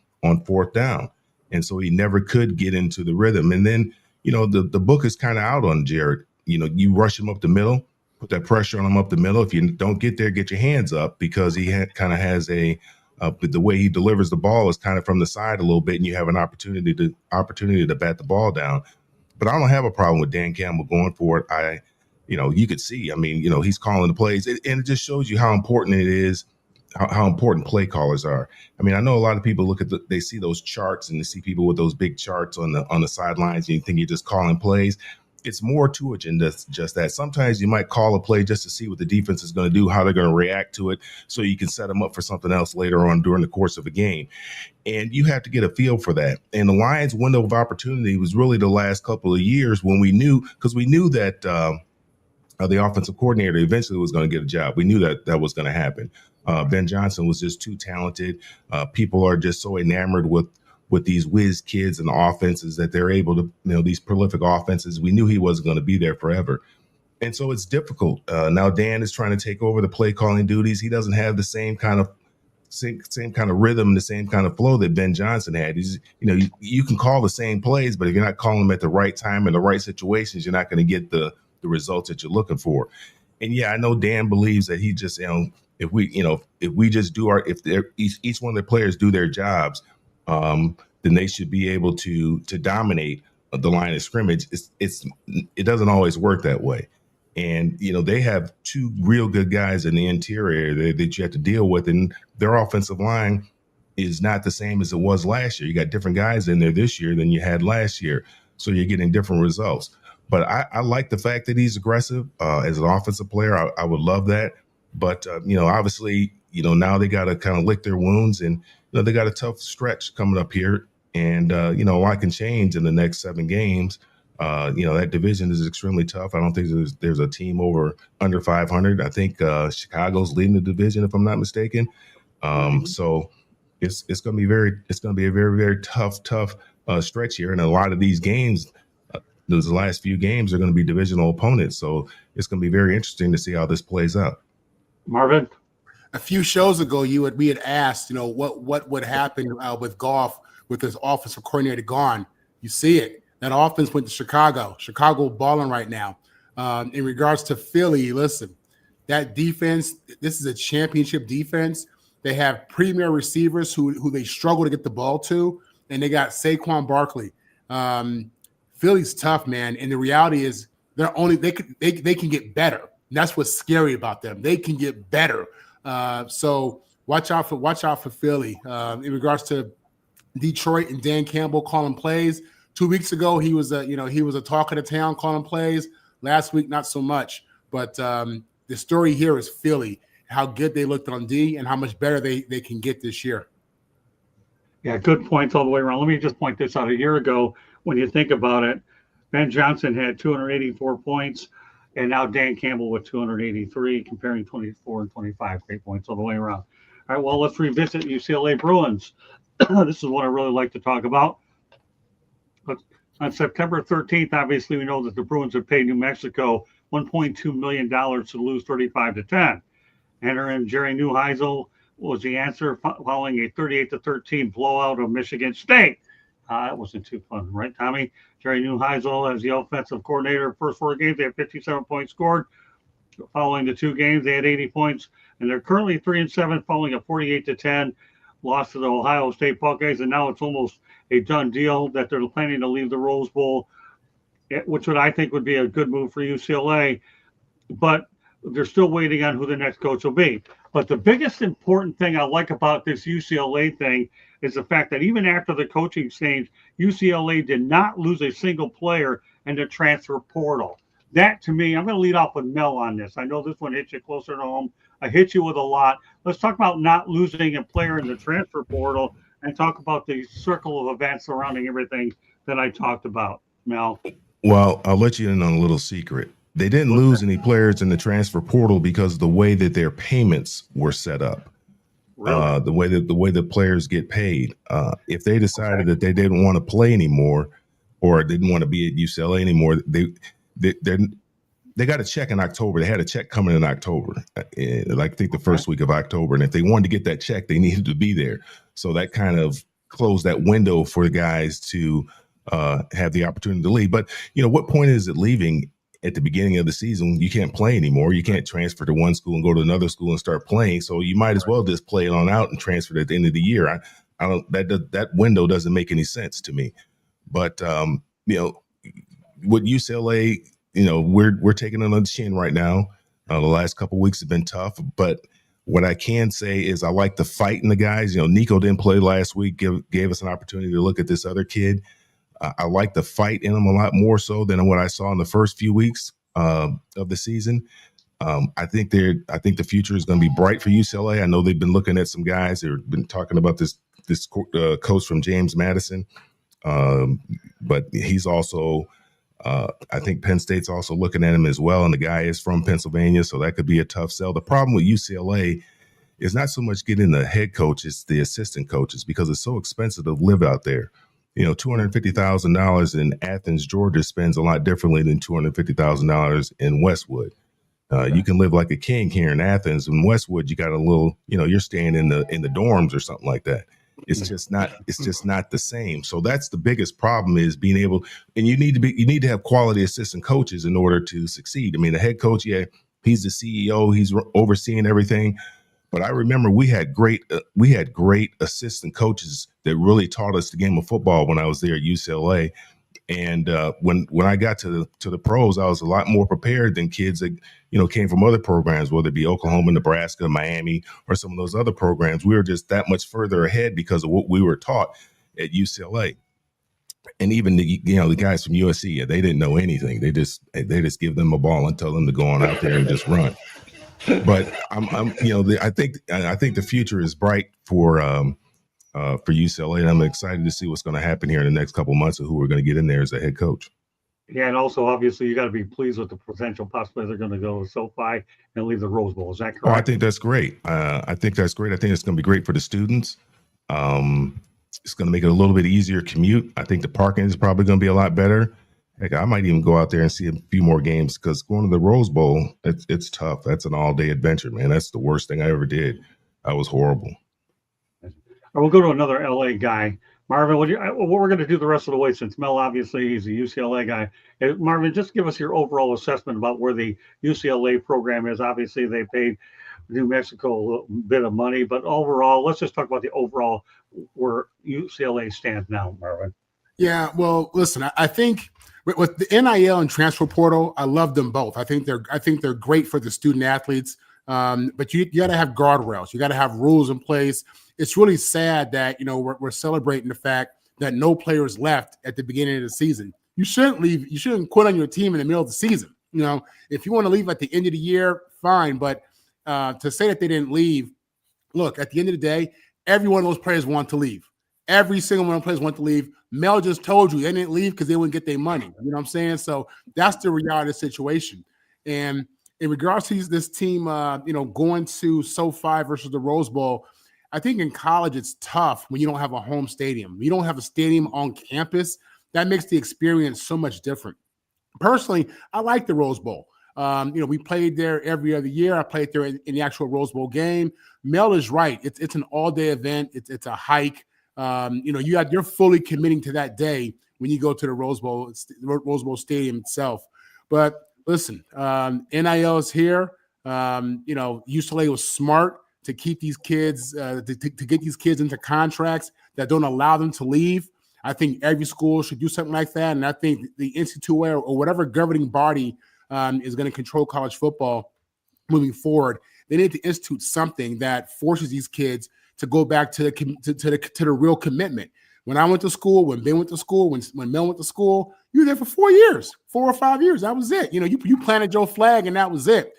fourth down. And so he never could get into the rhythm. And then, the book is kind of out on Jared. You rush him up the middle, put that pressure on him up the middle. If you don't get there, get your hands up, because he kind of has the way he delivers the ball is kind of from the side a little bit, and you have an opportunity to bat the ball down. But I don't have a problem with Dan Campbell going for it. You could see, he's calling the plays, and it just shows you how important it is, how important play callers are. I know a lot of people they see those charts and they see people with those big charts on the sidelines, and you think you're just calling plays. It's more to it than just that. Sometimes you might call a play just to see what the defense is going to do, how they're going to react to it, so you can set them up for something else later on during the course of a game. And you have to get a feel for that. And the Lions' window of opportunity was really the last couple of years when we knew that the offensive coordinator eventually was going to get a job. We knew that was going to happen. Ben Johnson was just too talented. People are just so enamored with these whiz kids and the offenses that they're able to, these prolific offenses. We knew he wasn't going to be there forever. And so it's difficult. Now Dan is trying to take over the play calling duties. He doesn't have the same kind of rhythm, the same kind of flow that Ben Johnson had. He's, you can call the same plays, but if you're not calling them at the right time in the right situations, you're not going to get the results that you're looking for. And I know Dan believes that he just, if we just do each one of the players do their jobs, then they should be able to dominate the line of scrimmage. It doesn't always work that way. And, they have two real good guys in the interior that you have to deal with, and their offensive line is not the same as it was last year. You got different guys in there this year than you had last year. So you're getting different results. But I like the fact that he's aggressive as an offensive player. I would love that. But, obviously, now they got to kind of lick their wounds, and, they got a tough stretch coming up here. And, a lot can change in the next 7 games. That division is extremely tough. I don't think there's a team under 500. I think Chicago's leading the division, if I'm not mistaken. So it's going to be a very, very tough stretch here. And a lot of these games, those last few games are going to be divisional opponents. So it's going to be very interesting to see how this plays out. Marvin? A few shows ago, we had asked, what would happen with Goff with his offensive coordinator gone. You see it. That offense went to Chicago. Chicago balling right now. In regards to Philly, listen, that defense, this is a championship defense. They have premier receivers who they struggle to get the ball to, and they got Saquon Barkley. Philly's tough, man, and the reality is they can get better. And that's what's scary about them. They can get better. So watch out for Philly. In regards to Detroit and Dan Campbell calling plays, 2 weeks ago he was a talk of the town calling plays. Last week not so much. But the story here is Philly, how good they looked on D and how much better they can get this year. Yeah, good points all the way around. Let me just point this out. A year ago, when you think about it, Ben Johnson had 284 points, and now Dan Campbell with 283, comparing 24 and 25. Great points all the way around. All right, well, let's revisit UCLA Bruins. This is what I really like to talk about. But on September 13th, obviously, we know that the Bruins have paid New Mexico $1.2 million to lose 35-10. Enter in Jerry Neuheisel was the answer following a 38-13 blowout of Michigan State. That wasn't too fun, right, Tommy? Jerry Neuheisel as the offensive coordinator. First 4 games, they had 57 points scored. Following the 2 games, they had 80 points, and they're currently 3-7, following a 48-10 loss to the Ohio State Buckeyes. And now it's almost a done deal that they're planning to leave the Rose Bowl, which I think would be a good move for UCLA. But they're still waiting on who the next coach will be. But the biggest important thing I like about this UCLA thing is the fact that even after the coaching change, UCLA did not lose a single player in the transfer portal. That to me, I'm going to lead off with Mel on this. I know this one hits you closer to home. I hit you with a lot. Let's talk about not losing a player in the transfer portal and talk about the circle of events surrounding everything that I talked about, Mel. Well, I'll let you in on a little secret. They didn't lose any players in the transfer portal because of the way that their payments were set up. Really? The way the players get paid. If they decided that they didn't want to play anymore or didn't want to be at UCLA anymore, they got a check in October. They had a check coming in October, like I think the first week of October. And if they wanted to get that check, they needed to be there. So that kind of closed that window for the guys to have the opportunity to leave. But, what point is it leaving at the beginning of the season? You can't play anymore. You can't transfer to one school and go to another school and start playing. So you might as well just play it on out and transfer it at the end of the year. I don't, that window doesn't make any sense to me. But, with UCLA, we're taking it on the chin right now. The last couple of weeks have been tough, but what I can say is I like the fight in the guys. Nico didn't play last week, gave us an opportunity to look at this other kid. I like the fight in them a lot more so than what I saw in the first few weeks of the season. I think the future is going to be bright for UCLA. I know they've been looking at some guys. They've been talking about this coach from James Madison, but he's also. I think Penn State's also looking at him as well, and the guy is from Pennsylvania, so that could be a tough sell. The problem with UCLA is not so much getting the head coach, it's the assistant coaches, because it's so expensive to live out there. $250,000 in Athens, Georgia spends a lot differently than $250,000 in Westwood. You can live like a king here in Athens. In Westwood, you got a little, you're staying in the dorms or something like that. It's just not the same. So that's the biggest problem, is being able, and you need to have quality assistant coaches in order to succeed. I mean, the head coach, yeah, he's the CEO, he's overseeing everything. But I remember we had great assistant coaches that really taught us the game of football when I was there at UCLA. And when I got to the pros, I was a lot more prepared than kids that came from other programs, whether it be Oklahoma, Nebraska, Miami, or some of those other programs. We were just that much further ahead because of what we were taught at UCLA. And even the guys from USC, they didn't know anything. They just give them a ball and tell them to go on out there and just run. But I think the future is bright for UCLA, and I'm excited to see what's going to happen here in the next couple of months of who we're going to get in there as a head coach. Yeah, and also obviously you got to be pleased with the potential possibility they're going to go to SoFi and leave the Rose Bowl. Is that correct? Oh, I think that's great. I think it's going to be great for the students. It's going to make it a little bit easier commute. I think the parking is probably going to be a lot better. Heck, I might even go out there and see a few more games, because going to the Rose Bowl, it's tough. That's an all-day adventure, man. That's the worst thing I ever did. That was horrible. We'll go to another LA guy. Marvin, what we're going to do the rest of the way, since Mel, obviously, he's a UCLA guy. Marvin, just give us your overall assessment about where the UCLA program is. Obviously, they paid New Mexico a little bit of money, but overall, let's just talk about the overall where UCLA stands now, Marvin. Yeah, well, listen, I think with the NIL and transfer portal, I love them both. I think they're great for the student athletes, but you got to have guardrails. You got to have rules in place. It's really sad that we're celebrating the fact that no players left at the beginning of the season. You shouldn't leave. You shouldn't quit on your team in the middle of the season. If you want to leave at the end of the year, fine. But to say that they didn't leave, look, at the end of the day, every one of those players want to leave. Every single one of the players want to leave. Mel just told you they didn't leave because they wouldn't get their money. You know what I'm saying? So that's the reality of the situation. And in regards to this team, going to SoFi versus the Rose Bowl, I think in college it's tough when you don't have a home stadium. You don't have a stadium on campus. That makes the experience so much different. Personally, I like the Rose Bowl. We played there every other year. I played there in the actual Rose Bowl game. Mel is right. It's an all-day event. It's a hike. You're fully committing to that day when you go to the Rose Bowl Stadium itself. But listen, NIL is here. UCLA was smart to keep these kids, to get these kids into contracts that don't allow them to leave. I think every school should do something like that. And I think the NCAA or whatever governing body is going to control college football moving forward, they need to institute something that forces these kids to go back to the real commitment. When I went to school, when Ben went to school, when Mel went to school, you were there for 4 years, 4 or 5 years. That was it. You planted your flag and that was it.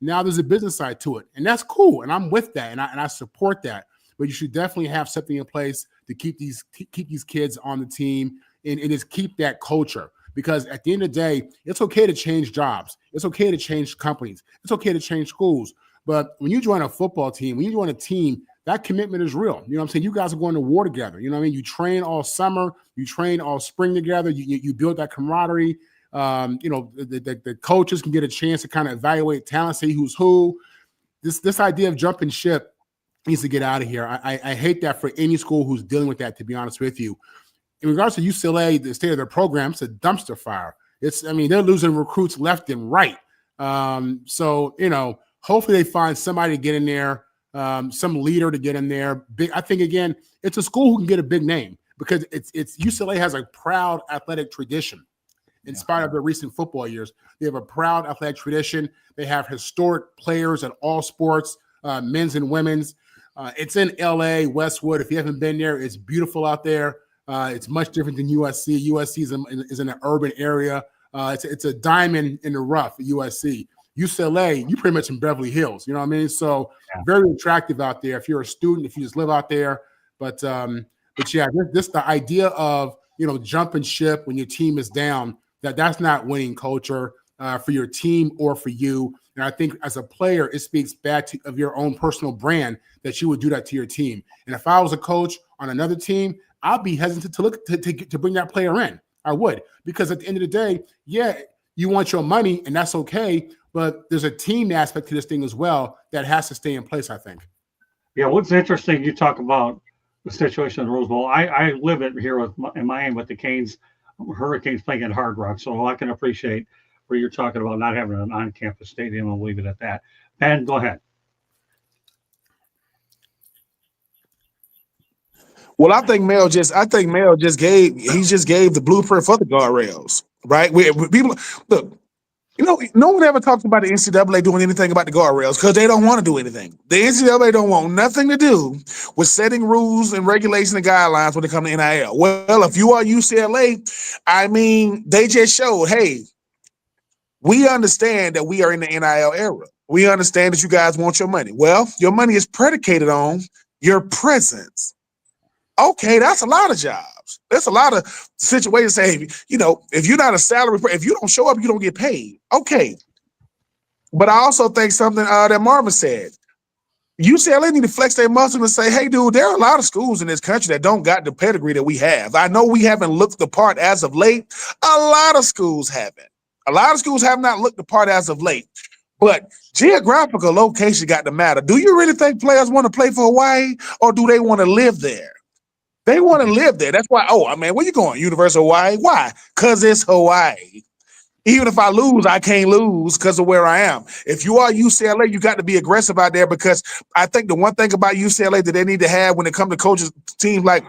Now there's a business side to it, and that's cool. And I'm with that, and I support that. But you should definitely have something in place to keep these kids on the team and just keep that culture. Because at the end of the day, it's okay to change jobs. It's okay to change companies. It's okay to change schools. But when you join a football team, when you join a team, that commitment is real. You know what I'm saying? You guys are going to war together. You know what I mean? You train all summer. You train all spring together. You build that camaraderie. The coaches can get a chance to kind of evaluate talent, see who's who. This idea of jumping ship needs to get out of here. I hate that for any school who's dealing with that, to be honest with you. In regards to UCLA, the state of their program, it's a dumpster fire. They're losing recruits left and right. Hopefully they find somebody to get in there, some leader to get in there. I think, again, it's a school who can get a big name because it's UCLA has a proud athletic tradition. In spite of their recent football years, they have a proud athletic tradition. They have historic players in all sports, men's and women's. It's in LA, Westwood. If you haven't been there, it's beautiful out there. It's much different than USC. USC is in an urban area. It's a diamond in the rough at USC. UCLA, you pretty much in Beverly Hills. You know what I mean? So very attractive out there if you're a student, if you just live out there. But yeah, this the idea of jumping ship when your team is down. That's not winning culture for your team or for you. And I think as a player, it speaks bad of your own personal brand that you would do that to your team. And if I was a coach on another team, I'd be hesitant to bring that player in. I would, because at the end of the day, yeah, you want your money and that's okay, but there's a team aspect to this thing as well that has to stay in place, I think. Yeah, what's interesting, you talk about the situation in the Rose Bowl. I live it here in Miami with the Canes, Hurricanes playing at Hard Rock, so I can appreciate where you're talking about not having an on-campus stadium. I'll leave it at that. Ben, go ahead. Well, I think Mel just gave the blueprint for the guardrails, right? People look, no one ever talks about the NCAA doing anything about the guardrails because they don't want to do anything. The NCAA don't want nothing to do with setting rules and regulations and guidelines when it comes to NIL. Well, if you are UCLA, they just showed, hey, we understand that we are in the NIL era. We understand that you guys want your money. Well, your money is predicated on your presence. Okay, that's a lot of jobs. There's a lot of situations say, if you're not a salary, if you don't show up, you don't get paid. Okay. But I also think something that Marvin said, UCLA need to flex their muscle and say, hey, dude, there are a lot of schools in this country that don't got the pedigree that we have. I know we haven't looked the part as of late. A lot of schools haven't. A lot of schools have not looked the part as of late. But geographical location got to matter. Do you really think players want to play for Hawaii or do they want to live there? They want to live there. That's why, where you going? University of Hawaii? Why? Because it's Hawaii. Even if I lose, I can't lose because of where I am. If you are UCLA, you got to be aggressive out there because I think the one thing about UCLA that they need to have when it comes to coaches, teams like,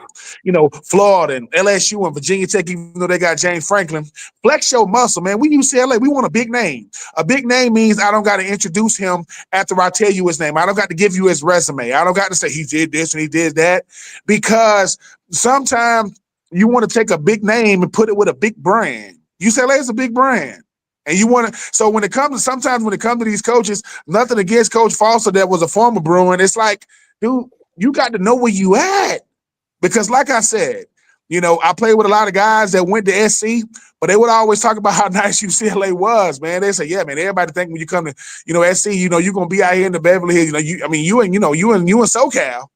Florida and LSU and Virginia Tech, even though they got James Franklin, flex your muscle, man. We UCLA, we want a big name. A big name means I don't got to introduce him after I tell you his name. I don't got to give you his resume. I don't got to say he did this and he did that because sometimes you want to take a big name and put it with a big brand. UCLA is a big brand. And you want to, so when it comes to these coaches, nothing against Coach Foster that was a former Bruin. It's like, dude, you got to know where you at. Because like I said, I played with a lot of guys that went to SC, but they would always talk about how nice UCLA was, man. They say, yeah, man, everybody think when you come to, SC, you're going to be out here in the Beverly Hills. You in SoCal,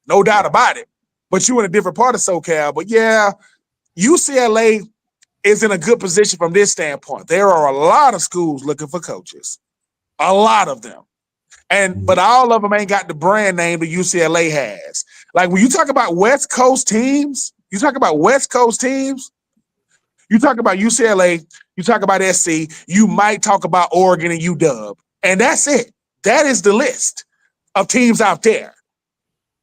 no doubt about it. But you in a different part of SoCal. But yeah, UCLA is in a good position from this standpoint. There are a lot of schools looking for coaches, a lot of them, but all of them ain't got the brand name that UCLA has. Like when you talk about West Coast teams, you talk about UCLA, you talk about SC, you might talk about Oregon and UW, and that's it. That is the list of teams out there.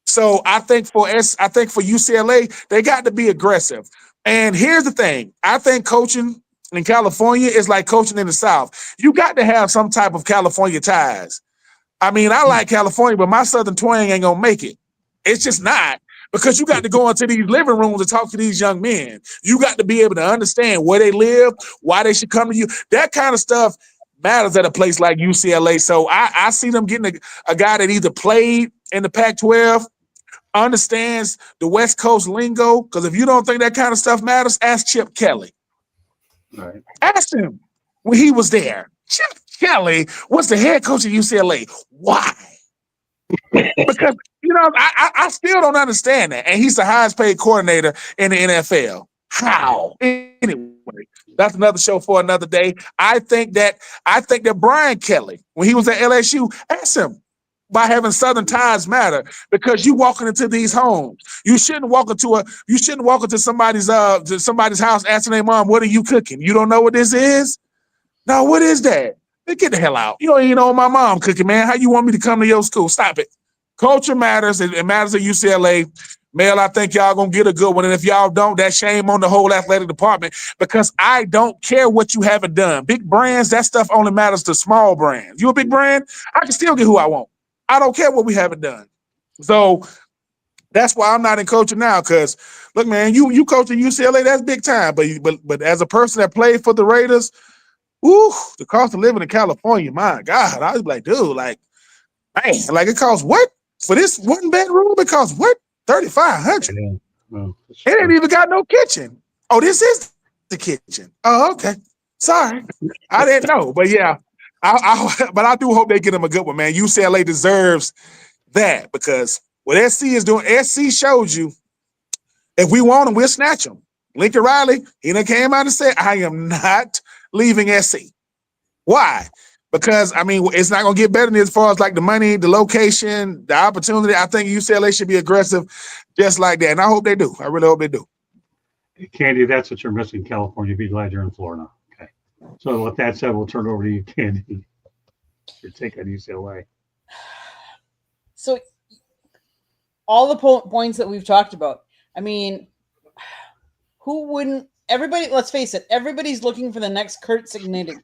So I think for UCLA, they got to be aggressive. And here's the thing. I think coaching in California is like coaching in the South. You got to have some type of California ties. I mean, I like California, but my Southern twang ain't gonna make it. It's just not. Because you got to go into these living rooms and talk to these young men. You got to be able to understand where they live, why they should come to you. That kind of stuff matters at a place like UCLA. So I see them getting a guy that either played in the Pac-12, understands the West Coast lingo. Because if you don't think that kind of stuff matters, ask Chip Kelly. Right. Ask him when he was there. Chip Kelly was the head coach at UCLA. Why? Because, I still don't understand that. And he's the highest paid coordinator in the NFL. How? Anyway, that's another show for another day. I think that Brian Kelly, when he was at LSU, asked him why having Southern ties matter, because you walking into these homes. You shouldn't walk into somebody's house asking their mom, what are you cooking? You don't know what this is? No, what is that? Get the hell out. You don't even know what my mom cooking, man. How you want me to come to your school? Stop it. Culture matters. It matters at UCLA. Mel, I think y'all gonna get a good one. And if y'all don't, that's shame on the whole athletic department, because I don't care what you haven't done. Big brands, that stuff only matters to small brands. You a big brand, I can still get who I want. I don't care what we haven't done. So that's why I'm not in coaching now. Because look, man, you coach at UCLA, that's big time. But as a person that played for the Raiders, the cost of living in California, my God, I was like, dude, like, man, like it costs what? For this one bedroom, it costs what? $3,500. Yeah. Well, It ain't even got no kitchen. Oh, this is the kitchen. Oh, okay. Sorry, I didn't know. But yeah, but I do hope they get them a good one, man. UCLA deserves that, because what SC is doing, SC showed you, if we want them, we'll snatch them. Lincoln Riley, he done came out and said, I am not leaving SC. Why? Because, I mean, it's not going to get better than as far as like the money, the location, the opportunity. I think UCLA should be aggressive just like that. And I hope they do. I really hope they do. Candy, that's what you're missing, California. Be glad you're in Florida. Okay. So with that said, we'll turn it over to you, Candy. Your take on UCLA. So all the points that we've talked about, I mean, who wouldn't? Everybody, let's face it, everybody's looking for the next Kurt Signitti.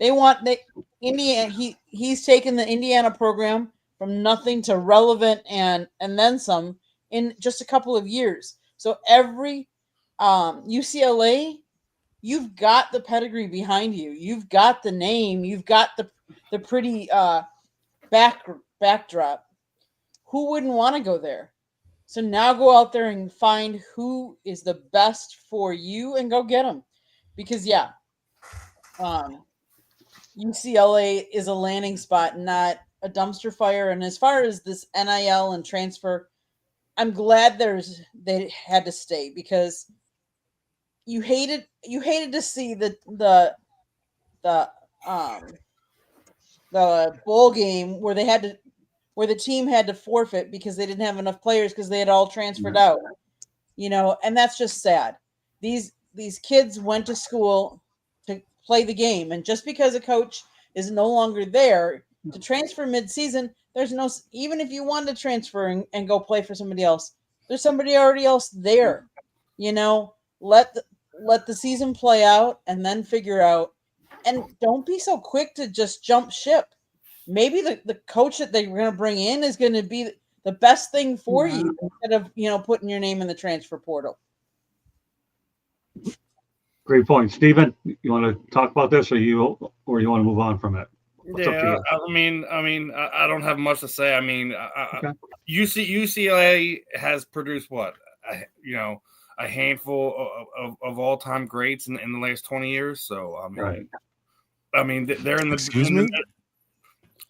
Indiana. He's taken the Indiana program from nothing to relevant and then some in just a couple of years. So every UCLA, you've got the pedigree behind you. You've got the name. You've got the pretty backdrop. Who wouldn't want to go there? So now go out there and find who is the best for you and go get them. Because UCLA is a landing spot, not a dumpster fire. And as far as this NIL and transfer, I'm glad they had to stay, because you hated to see the bowl game where the team had to forfeit because they didn't have enough players because they had all transferred out, and that's just sad. These kids went to school to play the game, and just because a coach is no longer there to transfer mid-season, there's no, even if you wanted to transfer and go play for somebody else, there's somebody already else there. Let the season play out and then figure out, and don't be so quick to just jump ship. Maybe the coach that they're going to bring in is going to be the best thing for you, instead of, putting your name in the transfer portal. Great point. Stephen, you want to talk about this, or you want to move on from it? What's up to you? I mean, I don't have much to say. I mean, Okay. UCLA has produced what? A handful of all-time greats in the last 20 years. So, I mean, Right. I mean, they're in the Excuse me?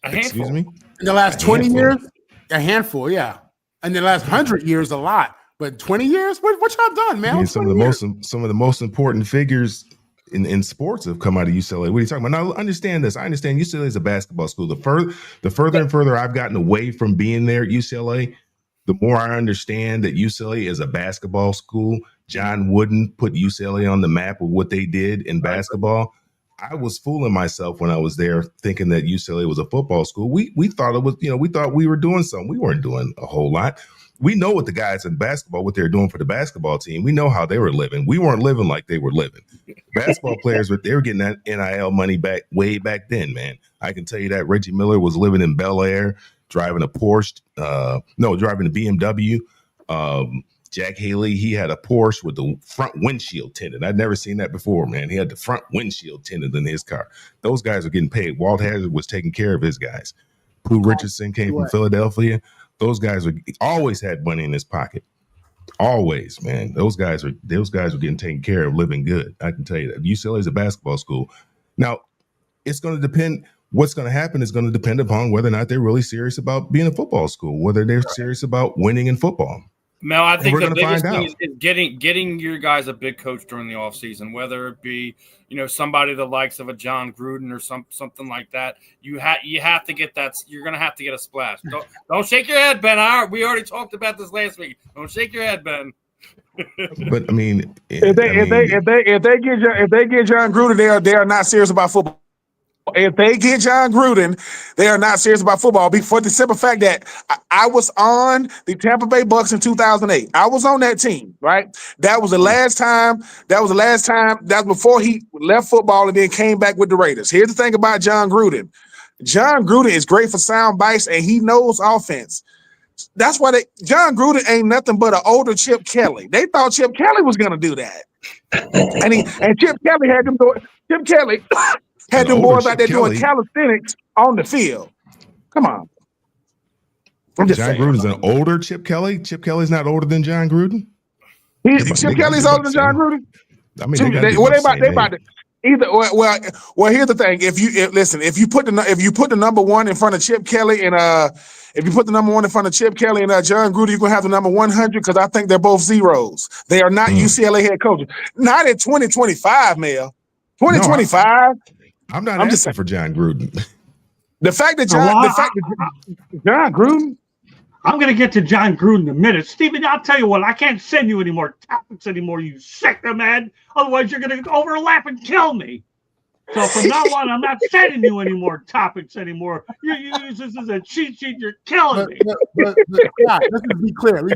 A handful. Excuse me? In the last A 20 handful. years, a handful, yeah. In the last 100 years, a lot. But 20 years? What y'all done, man? I mean, some of the most important figures in sports have come out of UCLA. What are you talking about? Now, understand this. I understand UCLA is a basketball school. The further and further I've gotten away from being there at UCLA, the more I understand that UCLA is a basketball school. John Wooden put UCLA on the map with what they did in basketball. I was fooling myself when I was there, thinking that UCLA was a football school. We thought it was, we thought we were doing something. We weren't doing a whole lot. we know what the guys in basketball, what they're doing for the basketball team. We know how they were living. We weren't living like they were living. Basketball players, they were getting that NIL money way back then, man. I can tell you that Reggie Miller was living in Bel Air, driving a Porsche, driving a BMW. Jack Haley, he had a Porsche with the front windshield tinted. I'd never seen that before, man. He had the front windshield tinted in his car. Those guys were getting paid. Walt Hazzard was taking care of his guys. Pooh Richardson came from Philadelphia. Those guys always had money in his pocket. Always, man. Those guys were getting taken care of, living good. I can tell you that. UCLA is a basketball school. Now, it's going to depend. What's going to happen is going to depend upon whether or not they're really serious about being a football school, whether they're serious about winning in football. Mel, I think the biggest find thing is getting your guys a big coach during the offseason, whether it be somebody the likes of a John Gruden or something like that. You have to get that. You're going to have to get a splash. Don't shake your head, Ben. We already talked about this last week. Don't shake your head, Ben. But I mean, if they get John Gruden, they are not serious about football. If they get John Gruden, they are not serious about football. For the simple fact that I was on the Tampa Bay Bucks in 2008. I was on that team, right? That was the last time. That was before he left football and then came back with the Raiders. Here's the thing about John Gruden. John Gruden is great for sound bites, and he knows offense. That's why John Gruden ain't nothing but an older Chip Kelly. They thought Chip Kelly was going to do that, and Chip Kelly had them doing. Chip Kelly had them boys out there doing calisthenics on the field. Come on. John Gruden's an older Chip Kelly. Chip Kelly's not older than John Gruden. Chip Kelly's older than John Gruden. I mean, they about to either. Well, here's the thing. If you put the number one in front of Chip Kelly and if you put the number one in front of Chip Kelly and John Gruden, you're gonna have the number 100 because I think they're both zeros. They are not UCLA head coaches. Not in 2025, Mel. 2025. I'm not asking for John Gruden. The fact that John Gruden. I'm going to get to John Gruden in a minute. Steven, I'll tell you what, I can't send you any more topics anymore, you sick man. Otherwise, you're going to overlap and kill me. So from now on, I'm not sending you any more topics anymore. You use this as a cheat sheet. You're killing me. But let's be clear.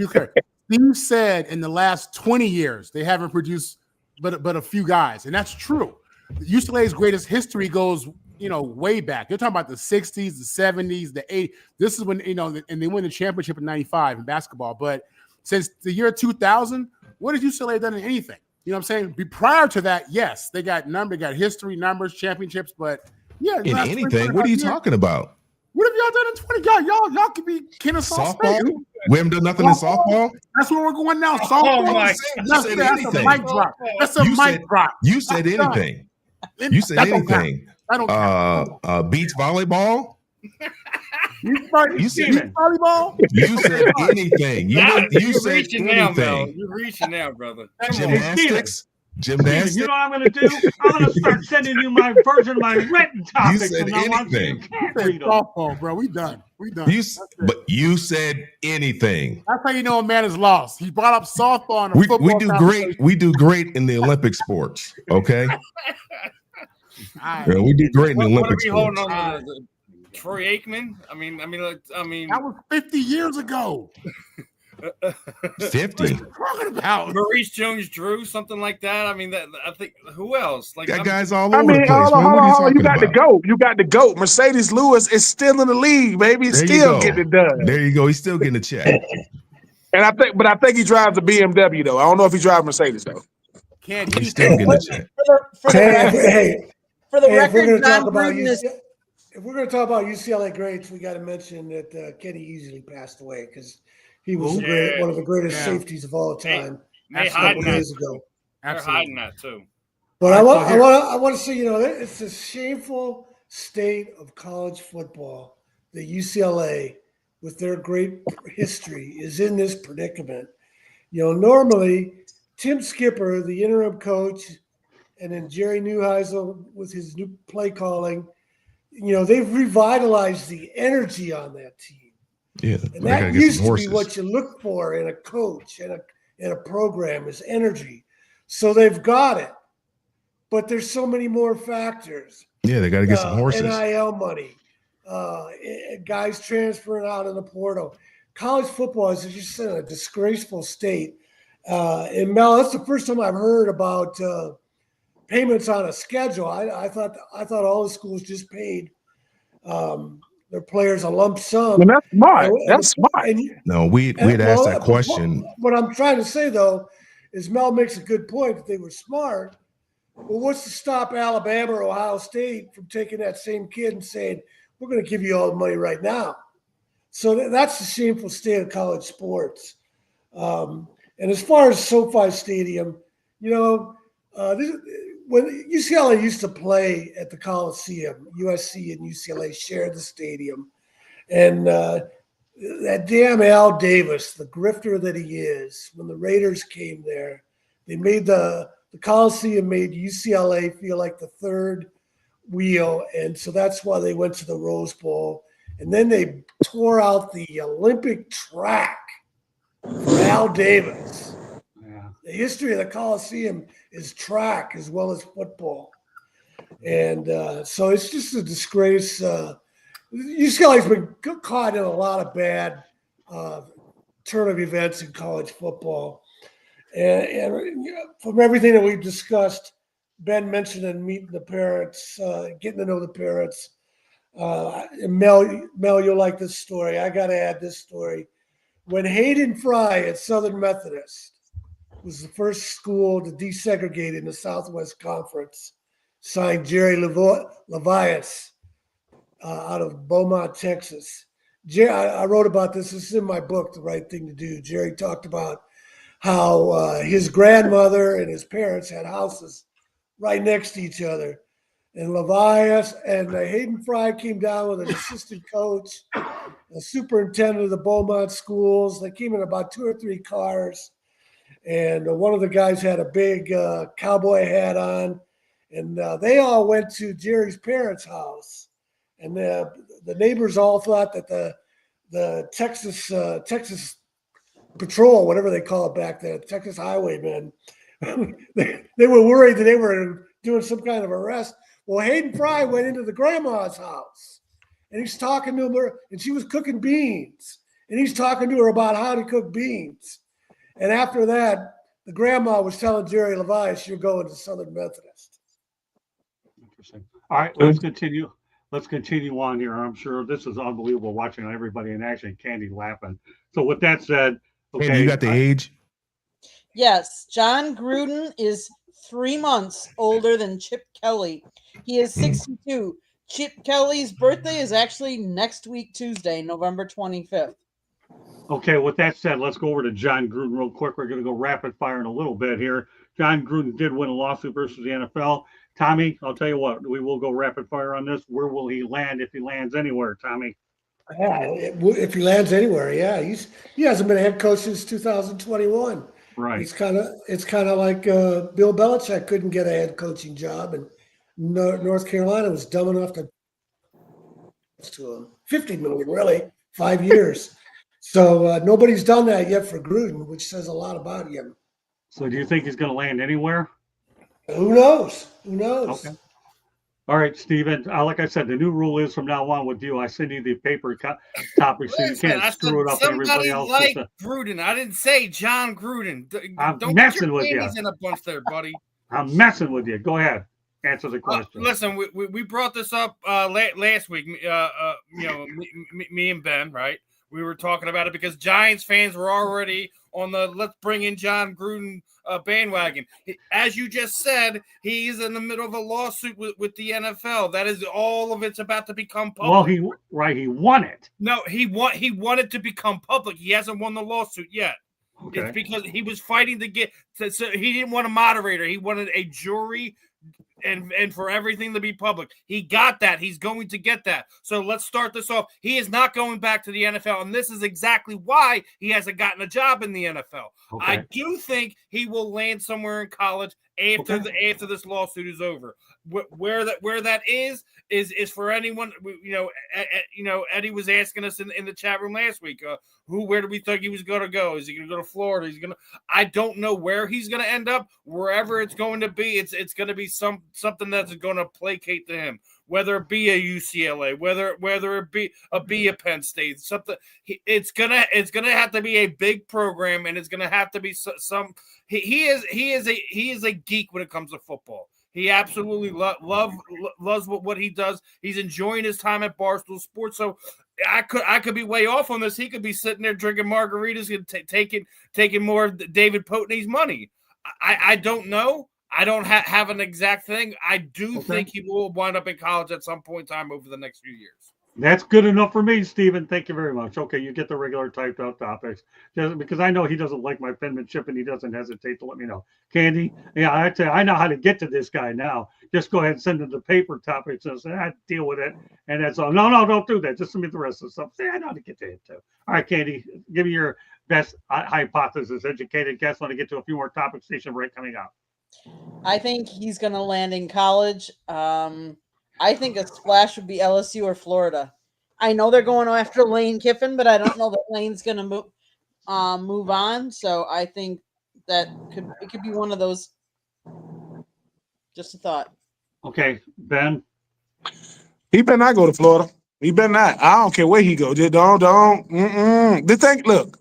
Steve said in the last 20 years, they haven't produced but a few guys, and that's true. UCLA's greatest history goes, way back. You're talking about the 60s, the 70s, the 80s. This is when, and they win the championship in 95 in basketball. But since the year 2000, what has UCLA done in anything? You know what I'm saying? Prior to that, yes, they got history, numbers, championships, but yeah. In anything, what are you talking about? What have y'all done in 20 years? Y'all could be king of softball. We haven't done nothing in softball. That's where we're going now. Softball. That's a mic drop. That's a mic drop. You said anything. You said anything. I don't care. Beach volleyball. You said volleyball. You said anything. You said anything. You're reaching now, brother. Gymnastics. You know what I'm going to do? I'm going to start sending you my version of my written topics. You said anything. Softball, bro. We done. But you said anything. That's how you know a man is lost. He brought up softball and football. We do great. We do great in the Olympic sports. Okay. We do great in the Olympic sports. Troy Aikman. I mean, that was 50 years ago. 50. Talking about Maurice Jones-Drew, something like that. I mean, I think who else? Like that guy's all over the place. Hold on. You got the GOAT. You got the GOAT. Mercedes Lewis is still in the league, baby. He's still getting it done. There you go. He's still getting a check. And I think he drives a BMW though. I don't know if he drives Mercedes though. He's still getting a check. For the record, John Gruden is. If we're going to talk about UCLA greats, we got to mention that Kenny Easley passed away because he was one of the greatest safeties of all time. A couple days ago. They're hiding that too. But I want to say, it's a shameful state of college football that UCLA, with their great history, is in this predicament. Normally Tim Skipper, the interim coach, and then Jerry Neuheisel with his new play calling, they've revitalized the energy on that team. Yeah, and that used to be what you look for in a coach and in a program is energy. So they've got it, but there's so many more factors. Yeah, they got to get some horses. NIL money, guys transferring out in the portal. college football is just in a disgraceful state. And Mel, that's the first time I've heard about payments on a schedule. I thought all the schools just paid their players a lump sum. And that's smart. And, That's smart. No, we had asked that question. What I'm trying to say though is Mel makes a good point that they were smart. Well, what's to stop Alabama or Ohio State from taking that same kid and saying, we're going to give you all the money right now? So that's the shameful state of college sports. And as far as SoFi Stadium, when UCLA used to play at the Coliseum, USC and UCLA shared the stadium. And that damn Al Davis, the grifter that he is, when the Raiders came there, they made the Coliseum made UCLA feel like the third wheel. And so that's why they went to the Rose Bowl. And then they tore out the Olympic track for Al Davis. Yeah. The history of the Coliseum is track as well as football. And so it's just a disgrace. UCLA's been caught in a lot of bad turn of events in college football. And from everything that we've discussed, Ben mentioned in meeting the parents, getting to know the parents. And Mel, you'll like this story. I got to add this story. When Hayden Fry at Southern Methodist was the first school to desegregate in the Southwest Conference, signed Jerry Levias out of Beaumont, Texas. I wrote about this. This is in my book, The Right Thing to Do. Jerry talked about how his grandmother and his parents had houses right next to each other. And Levias and Hayden Fry came down with an assistant coach, a superintendent of the Beaumont schools. They came in about 2 or 3 cars. And one of the guys had a big cowboy hat on. And they all went to Jerry's parents' house. And the neighbors all thought that the Texas Patrol, whatever they call it back then, Texas Highwaymen, they were worried that they were doing some kind of arrest. Well, Hayden Fry went into the grandma's house, and he's talking to her, and she was cooking beans, and he's talking to her about how to cook beans. And after that, the grandma was telling Jerry Levias, "You're going to Southern Methodist." Interesting. All right, let's continue. Let's continue on here. I'm sure this is unbelievable watching everybody in action. Candy laughing. So with that said, okay, Hey, you got the age? Yes, John Gruden is 3 months older than Chip Kelly. He is 62. Chip Kelly's birthday is actually next week, Tuesday, November 25th. Okay, with that said, let's go over to John Gruden real quick. We're going to go rapid fire in a little bit here. John Gruden did win a lawsuit versus the NFL. Tommy, I'll tell you what, we will go rapid fire on this. Where will he land if he lands anywhere, Tommy? Yeah, if he lands anywhere, yeah, he hasn't been a head coach since 2021. Right. It's kind of like Bill Belichick couldn't get a head coaching job, and North Carolina was dumb enough to him. $50 million, really, 5 years. So nobody's done that yet for Gruden, which says a lot about him. So do you think he's going to land anywhere? Who knows? Who knows? Okay. All right, Steven. Like I said, the new rule is from now on with you, I send you the paper topic so you can't screw it up and everybody else. Like Gruden. I didn't say John Gruden. I'm messing with you. In a bunch there, buddy. I'm messing with you. Go ahead. Answer the question. Listen, we brought this up last week. Me and Ben, right? We were talking about it because Giants fans were already on the let's bring in John Gruden bandwagon. As you just said, he's in the middle of a lawsuit with the NFL. That is all of it's about to become public. Well, he won it. No, he wanted to become public. He hasn't won the lawsuit yet. Okay. It's because he was fighting to get so he didn't want a moderator. He wanted a jury and for everything to be public. He got that. He's going to get that. So let's start this off. He is not going back to the NFL, and this is exactly why he hasn't gotten a job in the NFL. Okay. I do think he will land somewhere in college after after this lawsuit is over. Where that is for anyone. Eddie was asking us in the chat room last week. Where do we think he was going to go? Is he going to go to Florida? I don't know where he's going to end up. Wherever it's going to be, it's going to be something that's going to placate to him. whether it be a UCLA, whether it be a Penn State, something. It's gonna have to be a big program, and it's gonna have to be some. He is a geek when it comes to football. He absolutely loves what he does. He's enjoying his time at Barstool Sports. So I could be way off on this. He could be sitting there drinking margaritas and taking more of David Potney's money. I don't know. I don't have an exact thing. I do think he will wind up in college at some point in time over the next few years. That's good enough for me, Stephen. Thank you very much. Okay, you get the regular typed out topics. Just because I know he doesn't like my penmanship and he doesn't hesitate to let me know. Candy, yeah, I know how to get to this guy now. Just go ahead and send him the paper topics and say, deal with it. And that's all. No, don't do that. Just send me the rest of the stuff. Say, I know how to get to it too. All right, Candy, give me your best hypothesis. Educated guess. Want to get to a few more topics. Station break coming up. I think he's going to land in college. I think a splash would be LSU or Florida. I know they're going after Lane Kiffin, but I don't know that Lane's going to move on. So I think that it could be one of those. Just a thought. Okay, Ben. He better not go to Florida. He better not. I don't care where he goes. Don't. The thing, look,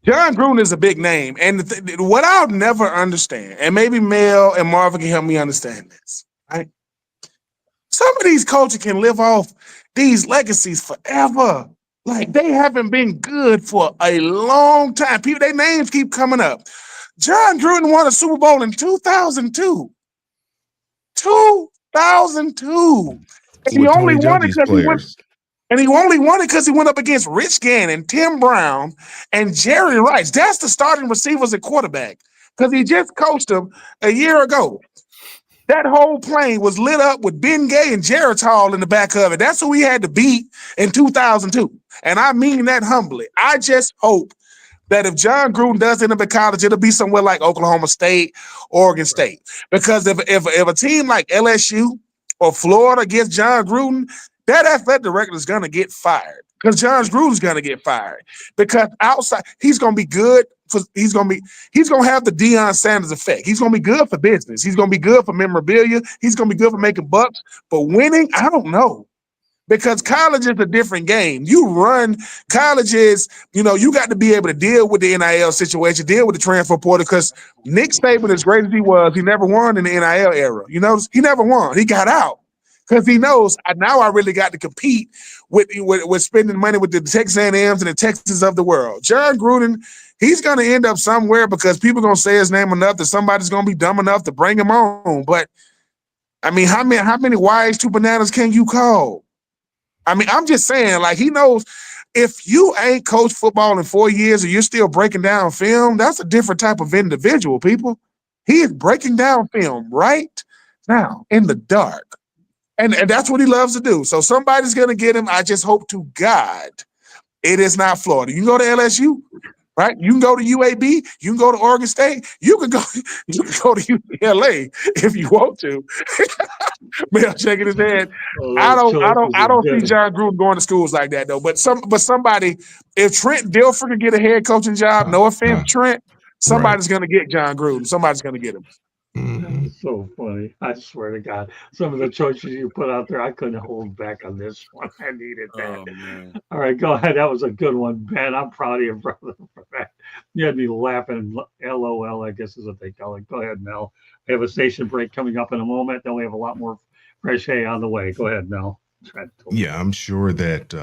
John Gruden is a big name, and what I'll never understand, and maybe Mel and Marvin can help me understand this, right? Some of these coaches can live off these legacies forever. Like, they haven't been good for a long time. People, their names keep coming up. John Gruden won a Super Bowl in 2002. 2002. And he only won it because he went up against Rich Gannon, Tim Brown, and Jerry Rice. That's the starting receivers at quarterback, because he just coached them a year ago. That whole plane was lit up with Ben Gay and Jared Hall in the back of it. That's who we had to beat in 2002. And I mean that humbly. I just hope that if John Gruden does end up at college, it'll be somewhere like Oklahoma State, Oregon State. Because if a team like LSU or Florida gets John Gruden, that athletic director is going to get fired. Because John Gruden's going to get fired. Because outside, he's going to be good. He's going to have the Deion Sanders effect. He's going to be good for business. He's going to be good for memorabilia. He's going to be good for making bucks. But winning, I don't know. Because college is a different game. You run colleges, you got to be able to deal with the NIL situation, deal with the transfer portal. Because Nick Saban, as great as he was, he never won in the NIL era. You notice he never won. He got out because he knows now I really got to compete with spending money with the Texas A&Ms and the Texas of the world. John Gruden, he's going to end up somewhere because people are going to say his name enough that somebody's going to be dumb enough to bring him on. But I mean, how many wise two bananas can you call? I mean, I'm just saying, like, he knows if you ain't coached football in 4 years and you're still breaking down film, that's a different type of individual, people. He is breaking down film right now in the dark. And that's what he loves to do. So somebody's going to get him. I just hope to God it is not Florida. You can go to LSU, right? You can go to UAB. You can go to Oregon State. You can go to UCLA if you want to. Mel shaking his head. I don't see John Gruden going to schools like that though. But somebody, if Trent Dilfer can get a head coaching job, no offense, Trent, somebody's going to get John Gruden. Somebody's going to get him. That's so funny. I swear to God. Some of the choices you put out there, I couldn't hold back on this one. I needed that. Oh, man. All right, go ahead. That was a good one, Ben. I'm proud of you, brother, for that. You had me laughing. LOL, I guess is what they call it. Go ahead, Mel. We have a station break coming up in a moment. Then we have a lot more fresh hay on the way. Go ahead, Mel. Yeah, I'm sure that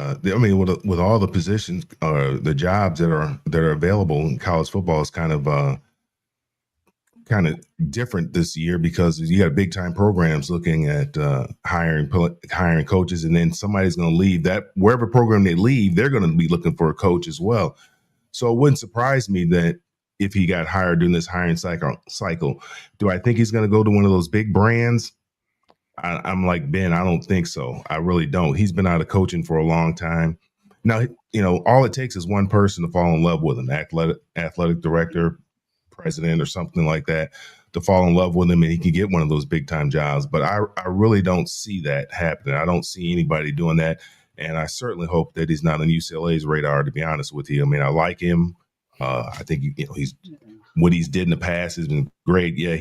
with all the positions, the jobs that are available in college football is kind of different this year because you got big time programs looking at hiring coaches, and then somebody's going to leave. That wherever program they leave, they're going to be looking for a coach as well. So it wouldn't surprise me that if he got hired during this hiring cycle, do I think he's going to go to one of those big brands? I'm like Ben. I don't think so. I really don't. He's been out of coaching for a long time. Now, all it takes is one person to fall in love with an athletic director, president, or something like that, to fall in love with him, and he can get one of those big time jobs. But I really don't see that happening. I don't see anybody doing that, and I certainly hope that he's not on UCLA's radar. To be honest with you, I mean, I like him. I think he's what he's did in the past has been great. Yeah,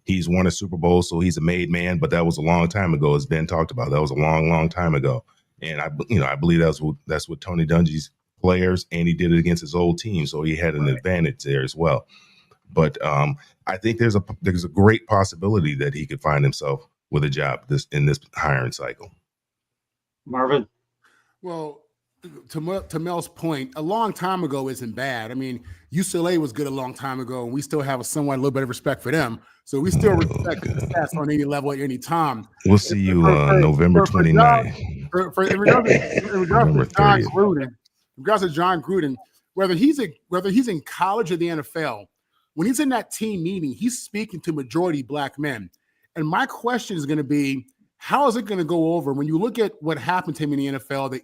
He's won a Super Bowl, so he's a made man, but that was a long time ago, as Ben talked about. That was a long, long time ago. And I believe that's what Tony Dungy's players, and he did it against his old team, so he had an advantage there as well. But I think there's a great possibility that he could find himself with a job in this hiring cycle. Marvin? Well, to Mel's point, a long time ago isn't bad. I mean, UCLA was good a long time ago, and we still have a little bit of respect for them. So we still respect success on any level at any time. We'll see you on November 29th. In regards to John Gruden, whether he's in college or the NFL, when he's in that team meeting, he's speaking to majority Black men. And my question is going to be, how is it going to go over when you look at what happened to him in the NFL,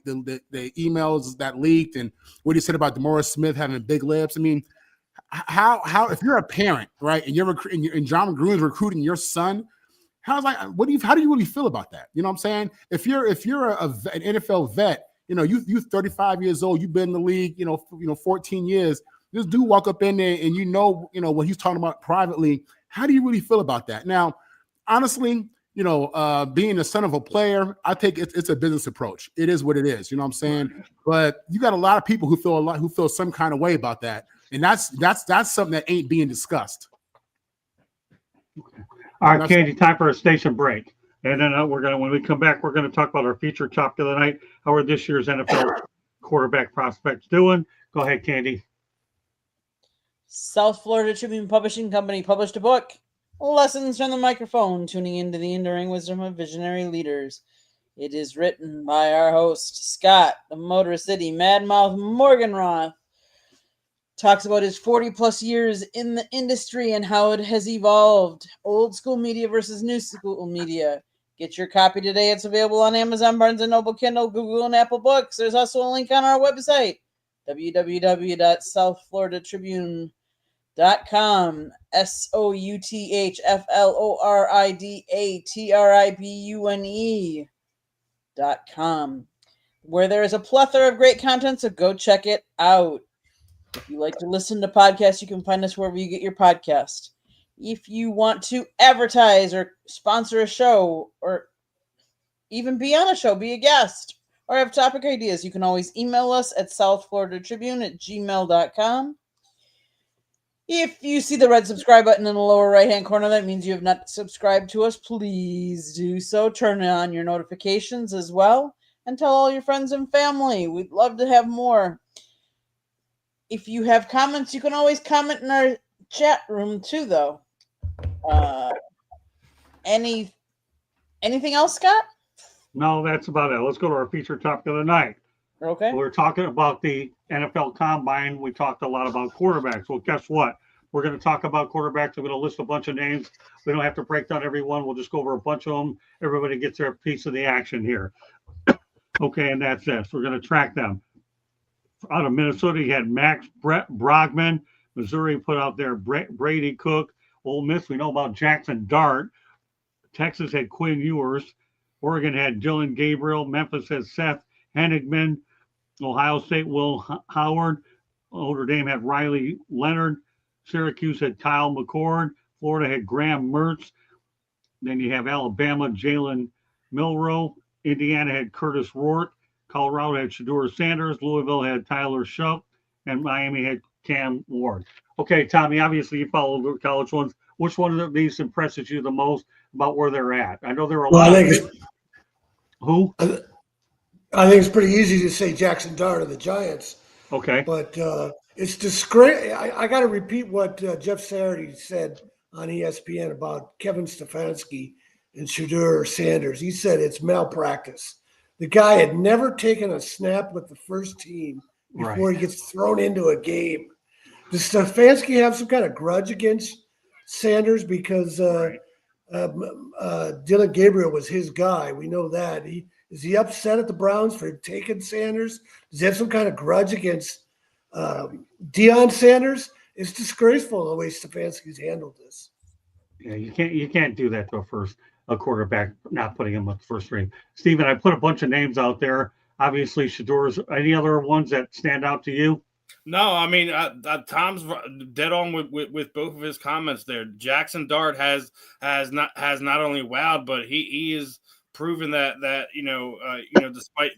the emails that leaked and what he said about DeMaurice Smith having big lips? I mean, how if you're a parent, right, and and John Gruden's recruiting your son, how do you really feel about that? You know what I'm saying? If you're an NFL vet, you 35 years old, you've been in the league, 14 years. This dude walk up in there and what he's talking about privately. How do you really feel about that? Now, honestly, being the son of a player, I think it's a business approach. It is what it is. You know what I'm saying? But you got a lot of people who feel some kind of way about that. And that's something that ain't being discussed. Okay. All right, Candy, time for a station break. And then when we come back, we're going to talk about our feature topic of the night. How are this year's NFL quarterback prospects doing? Go ahead, Candy. South Florida Tribune Publishing Company published a book, Lessons from the Microphone, Tuning into the Enduring Wisdom of Visionary Leaders. It is written by our host, Scott, the Motor City Madmouth Morganroth. Talks about his 40-plus years in the industry and how it has evolved. Old school media versus new school media. Get your copy today. It's available on Amazon, Barnes & Noble, Kindle, Google, and Apple Books. There's also a link on our website, www.southfloridatribune.com. SouthFloridaTribune.com, where there is a plethora of great content, so go check it out. If you like to listen to podcasts, you can find us wherever you get your podcast. If you want to advertise or sponsor a show, or even be on a show, be a guest, or have topic ideas, you can always email us at southfloridatribune@gmail.com. If you see the red subscribe button in the lower right-hand corner, that means you have not subscribed to us. Please do so. Turn on your notifications as well, and tell all your friends and family. We'd love to have more. If you have comments, you can always comment in our chat room too, though. Anything else, Scott? No, that's about it. Let's go to our feature topic of the night. Okay. We're talking about the NFL Combine. We talked a lot about quarterbacks. Well, guess what? We're going to talk about quarterbacks. I'm going to list a bunch of names. We don't have to break down every one. We'll just go over a bunch of them. Everybody gets their piece of the action here. Okay, and that's this. We're going to track them. Out of Minnesota, you had Max Brogman. Missouri put out there Brady Cook. Ole Miss, we know about Jackson Dart. Texas had Quinn Ewers. Oregon had Dylan Gabriel. Memphis had Seth Henigman. Ohio State, Will Howard. Notre Dame had Riley Leonard. Syracuse had Kyle McCord. Florida had Graham Mertz. Then you have Alabama, Jalen Milroe. Indiana had Curtis Rourke. Colorado had Shedeur Sanders. Louisville had Tyler Shough. And Miami had Cam Ward. Okay, Tommy, obviously you follow the college ones. Which one of these impresses you the most about where they're at? I know there are a lot of who? I think it's pretty easy to say Jackson Dart of the Giants. Okay. But it's disgrace. I got to repeat what Jeff Saturday said on ESPN about Kevin Stefanski and Shedeur Sanders. He said it's malpractice. The guy had never taken a snap with the first team before he gets thrown into a game. Does Stefanski have some kind of grudge against Sanders because Dylan Gabriel was his guy? We know that. Is he upset at the Browns for taking Sanders? Does he have some kind of grudge against Deion Sanders? It's disgraceful the way Stefanski's handled this. Yeah, you can't do that to a quarterback, not putting him with the first string. Steven, I put a bunch of names out there. Obviously, Shedeur's. Any other ones that stand out to you? No, I mean Tom's dead on with both of his comments there. Jackson Dart has not only wowed, but he is proven that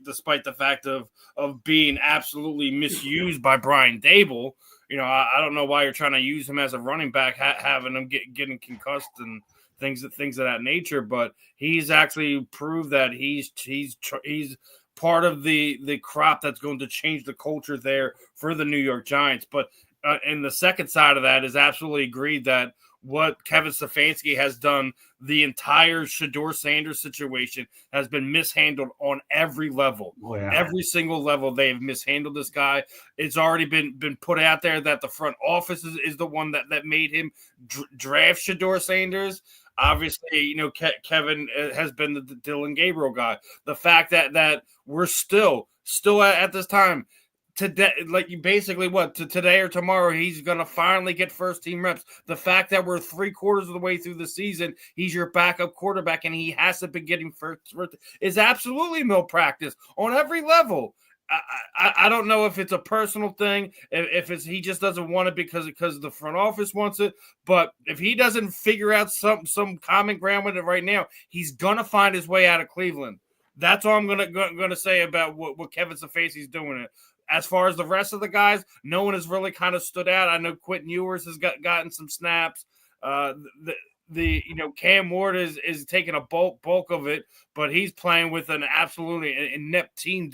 despite the fact of being absolutely misused by Brian Dable, I don't know why you're trying to use him as a running back, having him getting concussed and things of that nature. But he's actually proved that he's part of the crop that's going to change the culture there for the New York Giants. But and the second side of that is absolutely agreed that what Kevin Stefanski has done, the entire Shedeur Sanders situation has been mishandled on every level. Oh, yeah. Every single level, they have mishandled this guy. It's already been put out there that the front office is the one that made him draft Shedeur Sanders. Obviously, Kevin has been the Dylan Gabriel guy. The fact that we're still at this time today, like you basically today or tomorrow, he's going to finally get first team reps. The fact that we're 3/4 of the way through the season, he's your backup quarterback and he hasn't been getting first is absolutely malpractice on every level. I don't know if it's a personal thing, if it's he just doesn't want it because the front office wants it. But if he doesn't figure out some common ground with it right now, he's gonna find his way out of Cleveland. That's all I'm gonna say about what Kevin Stefanski's doing. As far as the rest of the guys, no one has really kind of stood out. I know Quentin Ewers has gotten some snaps. Cam Ward is taking a bulk of it, but he's playing with an absolutely inept team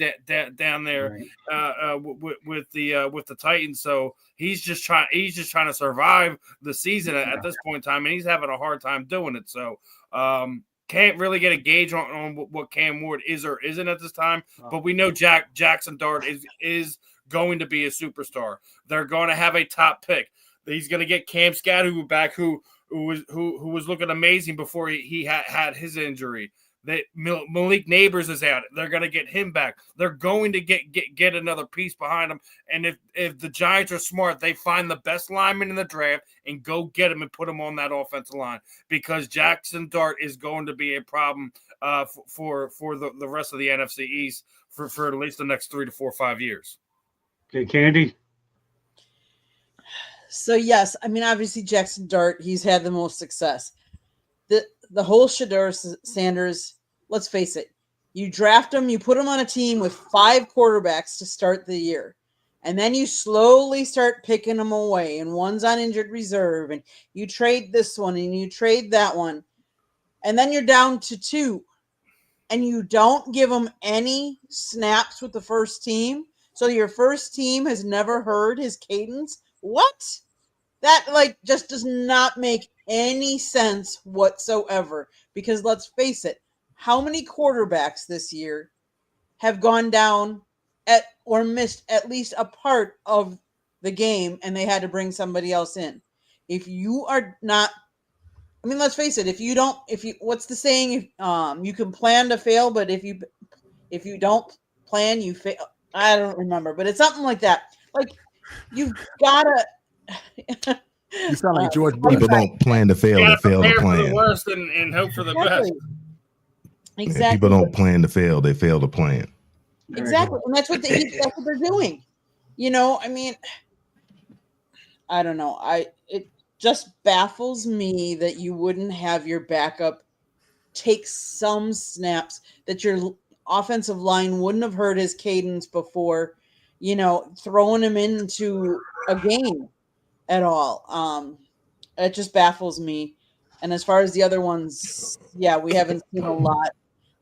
down there with the Titans. So he's just trying to survive the season at this point in time, and he's having a hard time doing it. So can't really get a gauge on what Cam Ward is or isn't at this time. But we know Jackson Dart is going to be a superstar. They're going to have a top pick. He's going to get Cam Skadoo back, who was looking amazing before he had his injury. That Malik Neighbors is out. They're going to get him back. They're going to get another piece behind him. And if the Giants are smart, they find the best lineman in the draft and go get him and put him on that offensive line, because Jackson Dart is going to be a problem for the rest of the NFC East for at least the next 3 to 4 or 5 years. Okay, Candy. So yes, I mean obviously Jackson Dart, he's had the most success. The whole Shedeur Sanders, let's face it, you draft him, you put him on a team with 5 quarterbacks to start the year, and then you slowly start picking them away, and one's on injured reserve, and you trade this one and you trade that one, and then you're down to 2, and you don't give them any snaps with the first team, so your first team has never heard his cadence. What? That just does not make any sense whatsoever, because let's face it, how many quarterbacks this year have gone down or missed at least a part of the game and they had to bring somebody else in? If you are not, I mean, let's face it, what's the saying? You can plan to fail, but if you don't plan, you fail. I don't remember, but it's something like that. Like, you've gotta You sound like George Bush. People don't plan to fail; they fail to plan. For the worst and hope for the best. Exactly. People don't plan to fail; they fail to plan. Exactly, and that's what they're doing. I mean, I don't know. It just baffles me that you wouldn't have your backup take some snaps, that your offensive line wouldn't have heard his cadence before, throwing him into a game at all. It just baffles me. And as far as the other ones, yeah, we haven't seen a lot.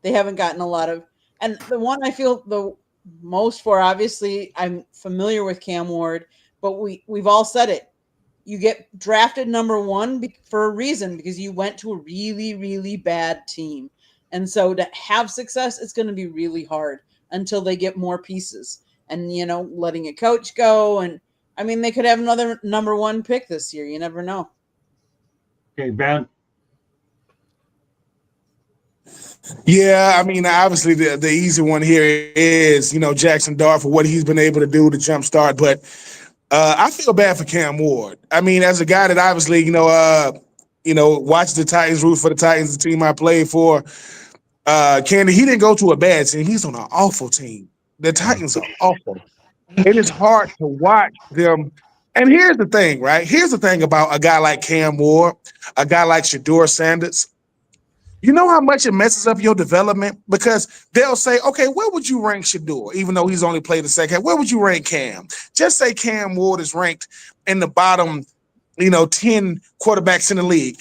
They haven't gotten a lot of, and the one I feel the most for, obviously, I'm familiar with Cam Ward, but we've all said it. You get drafted number 1 for a reason, because you went to a really, really bad team. And so to have success, it's going to be really hard until they get more pieces and, letting a coach go. And I mean, they could have another number 1 pick this year. You never know. Okay, Ben. Yeah, I mean, obviously the easy one here is, Jackson Dart for what he's been able to do to jumpstart. But I feel bad for Cam Ward. I mean, as a guy that obviously, watched the Titans, root for the Titans, the team I played for. Candy, he didn't go to a bad team. He's on an awful team. The Titans are awful. It is hard to watch them. And here's the thing, right? Here's the thing about a guy like Cam Ward, a guy like Shador Sanders. You know how much it messes up your development? Because they'll say, okay, where would you rank Shador? Even though he's only played the second, where would you rank Cam? Just say Cam Ward is ranked in the bottom, 10 quarterbacks in the league.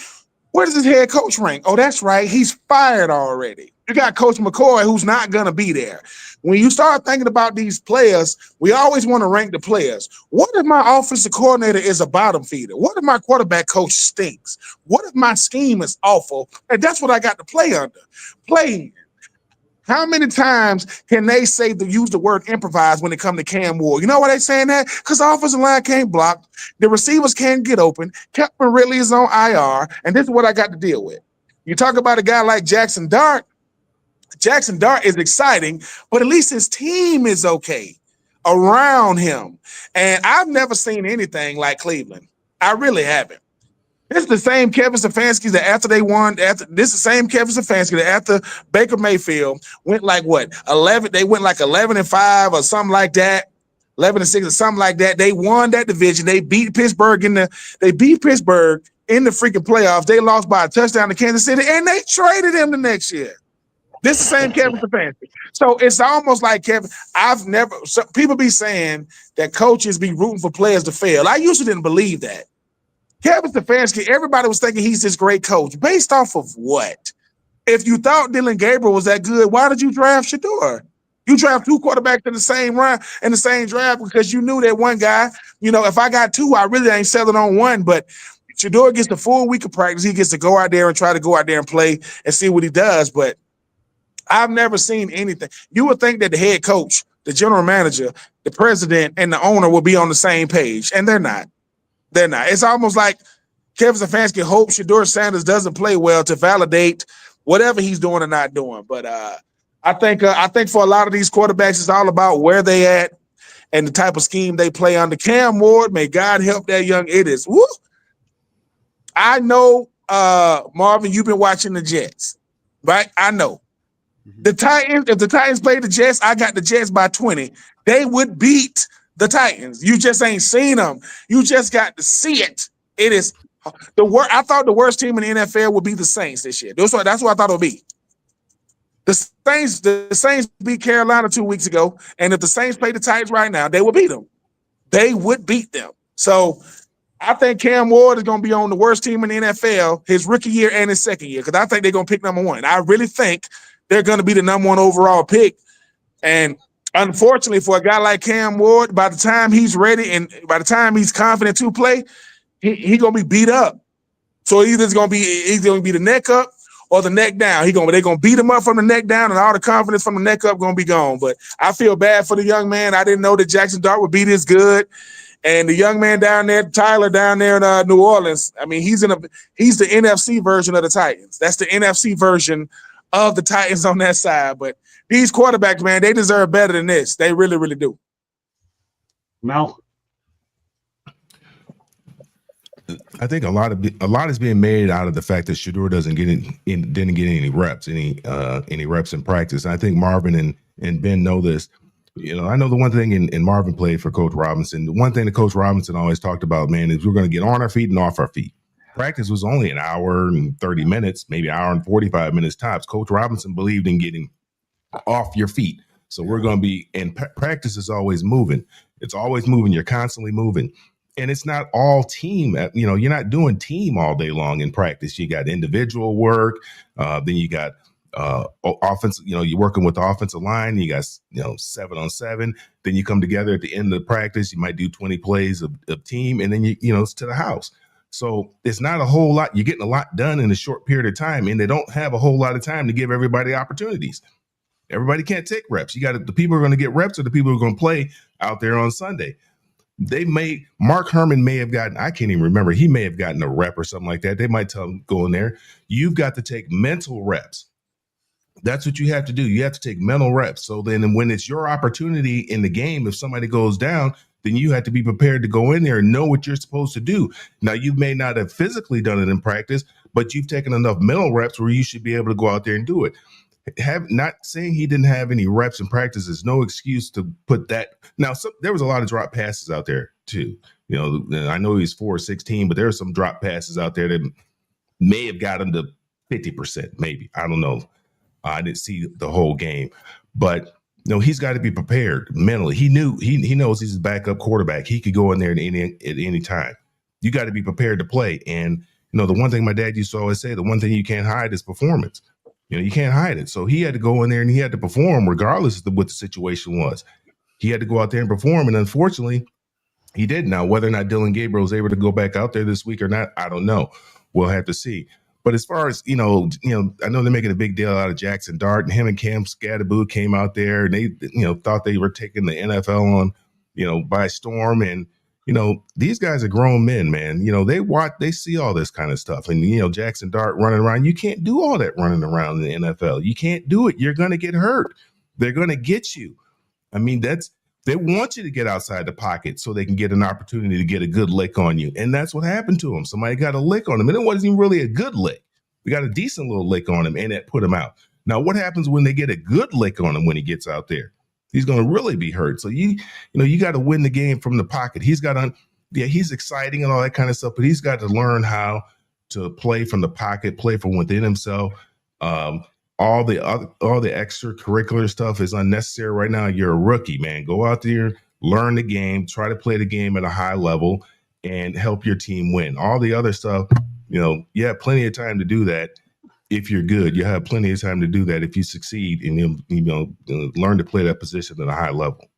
Where does his head coach rank? Oh, that's right. He's fired already. You got Coach McCoy, who's not going to be there. When you start thinking about these players, we always want to rank the players. What if my offensive coordinator is a bottom feeder? What if my quarterback coach stinks? What if my scheme is awful? And that's what I got to play under. Play. How many times can they use the word improvise when it comes to Cam Ward? You know why they saying that? Because the offensive line can't block, the receivers can't get open, Kevin Ridley is on IR, and this is what I got to deal with. You talk about a guy like Jackson Dart. Jackson Dart is exciting, but at least his team is okay around him. And I've never seen anything like Cleveland. I really haven't. This is the same Kevin Stefanski that after they won, this is the same Kevin Stefanski that after Baker Mayfield went like what? 11, they went like 11-5 or something like that. 11-6 or something like that. They won that division. They beat Pittsburgh in the freaking playoffs. They lost by a touchdown to Kansas City, and they traded him the next year. This is the same Kevin Stefanski. So it's almost like Kevin. People be saying that coaches be rooting for players to fail. I usually didn't believe that. Kevin Stefanski, everybody was thinking he's this great coach. Based off of what? If you thought Dylan Gabriel was that good, why did you draft Shador? You draft two quarterbacks in the same round, in the same draft, because you knew that one guy, if I got two, I really ain't selling on one. But Shador gets the full week of practice. He gets to go out there and try to go out there and play and see what he does. But I've never seen anything. You would think that the head coach, the general manager, the president, and the owner will be on the same page, and they're not. They're not. It's almost like Kevin Stefanski hopes Shador Sanders doesn't play well to validate whatever he's doing or not doing. But I think for a lot of these quarterbacks, it's all about where they at and the type of scheme they play under. Cam Ward, may God help that young idiots. Woo! I know, Marvin, you've been watching the Jets, right? I know. The Titans, if the Titans played the Jets, I got the Jets by 20. They would beat the Titans. You just ain't seen them. You just got to see it. It is the worst. I thought the worst team in the NFL would be the Saints this year. That's what I thought it would be. The Saints beat Carolina 2 weeks ago, and if the Saints play the Titans right now, they would beat them. They would beat them. So I think Cam Ward is going to be on the worst team in the NFL his rookie year and his second year, because I think they're going to pick number one. I really think they're going to be the number one overall pick. And unfortunately, for a guy like Cam Ward, by the time he's ready and by the time he's confident to play, he's going to be beat up. So he's going to be the neck up or the neck down. They're going to beat him up from the neck down, and all the confidence from the neck up going to be gone. But I feel bad for the young man. I didn't know that Jackson Dart would be this good. And the young man down there, Tyler, down there in New Orleans, I mean, he's the NFC version of the Titans. That's the NFC version of the Titans on that side. But these quarterbacks, man, they deserve better than this. They really, really do. Mel? I think a lot is being made out of the fact that Shador didn't get any reps in practice. And I think Marvin and Ben know this. I know the one thing, and Marvin played for Coach Robinson. The one thing that Coach Robinson always talked about, man, is we're going to get on our feet and off our feet. Practice was only an hour and 30 minutes, maybe an hour and 45 minutes tops. Coach Robinson believed in getting off your feet. So we're going to be, and practice is always moving. It's always moving. You're constantly moving. And it's not all team. You're not doing team all day long in practice. You got individual work. Then you got offense. You're working with the offensive line. You got 7-on-7. Then you come together at the end of the practice. You might do 20 plays of team, and then it's to the house. So it's not a whole lot. You're getting a lot done in a short period of time, and they don't have a whole lot of time to give everybody opportunities. Everybody can't take reps. You got the people who are going to get reps are the people who are going to play out there on Sunday. Mark Herman may have gotten, I can't even remember, he may have gotten a rep or something like that. They might tell him, go in there. You've got to take mental reps. That's what you have to do. You have to take mental reps. So then when it's your opportunity in the game, if somebody goes down, then you have to be prepared to go in there and know what you're supposed to do. Now, you may not have physically done it in practice, but you've taken enough mental reps where you should be able to go out there and do it. not saying he didn't have any reps in practice is no excuse to put that. Now, there was a lot of drop passes out there too. I know he's 4'16", but there are some drop passes out there that may have got him to 50%, maybe. I don't know. I didn't see the whole game, but he's got to be prepared mentally. He knows he's a backup quarterback. He could go in there at any time. You got to be prepared to play. And the one thing my dad used to always say, the one thing you can't hide is performance. You can't hide it. So he had to go in there and he had to perform regardless of what the situation was. He had to go out there and perform. And unfortunately, he did. Now, whether or not Dylan Gabriel was able to go back out there this week or not, I don't know. We'll have to see. But as far as, I know they're making a big deal out of Jackson Dart, and him and Cam Scadaboo came out there and they, thought they were taking the NFL on, by storm. And, these guys are grown men, man. They see all this kind of stuff. And, Jackson Dart running around, you can't do all that running around in the NFL. You can't do it. You're going to get hurt. They're going to get you. I mean, they want you to get outside the pocket so they can get an opportunity to get a good lick on you. And that's what happened to him. Somebody got a lick on him. And it wasn't even really a good lick. We got a decent little lick on him, and that put him out. Now, what happens when they get a good lick on him when he gets out there? He's going to really be hurt. So you got to win the game from the pocket. He's exciting and all that kind of stuff, but he's got to learn how to play from the pocket, play from within himself. All the extracurricular stuff is unnecessary right now. You're a rookie, man. Go out there, learn the game, try to play the game at a high level, and help your team win. All the other stuff, you have plenty of time to do that. If you're good, you have plenty of time to do that if you succeed and learn to play that position at a high level.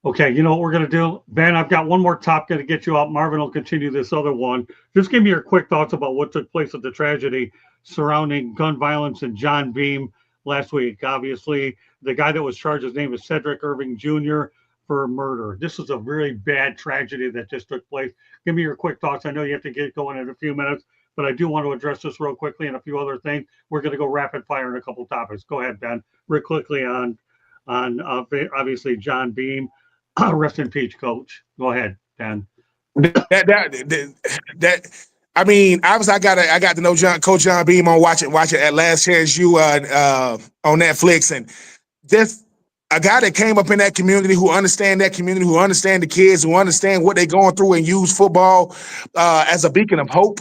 Okay, you know what we're going to do? Ben, I've got one more topic to get you out. Marvin will continue this other one. Just give me your quick thoughts about what took place at the tragedy surrounding gun violence and John Beam last week. Obviously, the guy that was charged, his name is Cedric Irving Jr. for murder. This is a really bad tragedy that just took place. Give me your quick thoughts. I know you have to get going in a few minutes, but I do want to address this real quickly and a few other things. We're going to go rapid fire in a couple topics. Go ahead, Ben. Real quickly on obviously John Beam. Rest in peace, Coach. Go ahead, Ben. I mean, obviously, I got to know Coach John Beam on watching at Last Chance U on Netflix, and just a guy that came up in that community, who understand that community, who understand the kids, who understand what they're going through, and use football as a beacon of hope,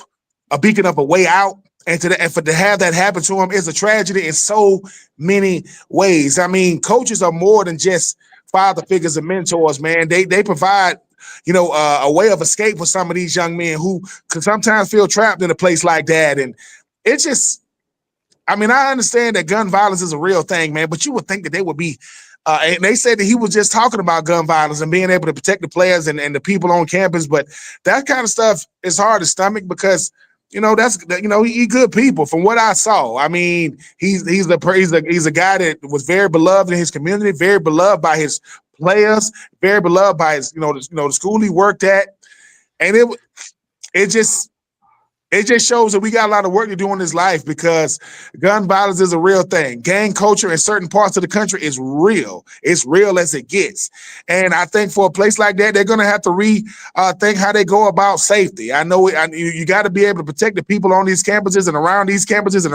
a beacon of a way out. And to have that happen to him is a tragedy in so many ways. I mean, coaches are more than just father figures and mentors, man. They provide, a way of escape for some of these young men who could sometimes feel trapped in a place like that. And it's just, I mean, I understand that gun violence is a real thing, man, but you would think that they would be, and they said that he was just talking about gun violence and being able to protect the players and the people on campus, but that kind of stuff is hard to stomach because, he good people from what I saw. I mean, he's a guy that was very beloved in his community, very beloved by his players, very beloved by his, the school he worked at. And it just shows that we got a lot of work to do in this life because gun violence is a real thing. Gang culture in certain parts of the country is real. It's real as it gets. And I think for a place like that, they're going to have to rethink how they go about safety. I know you got to be able to protect the people on these campuses and around these campuses.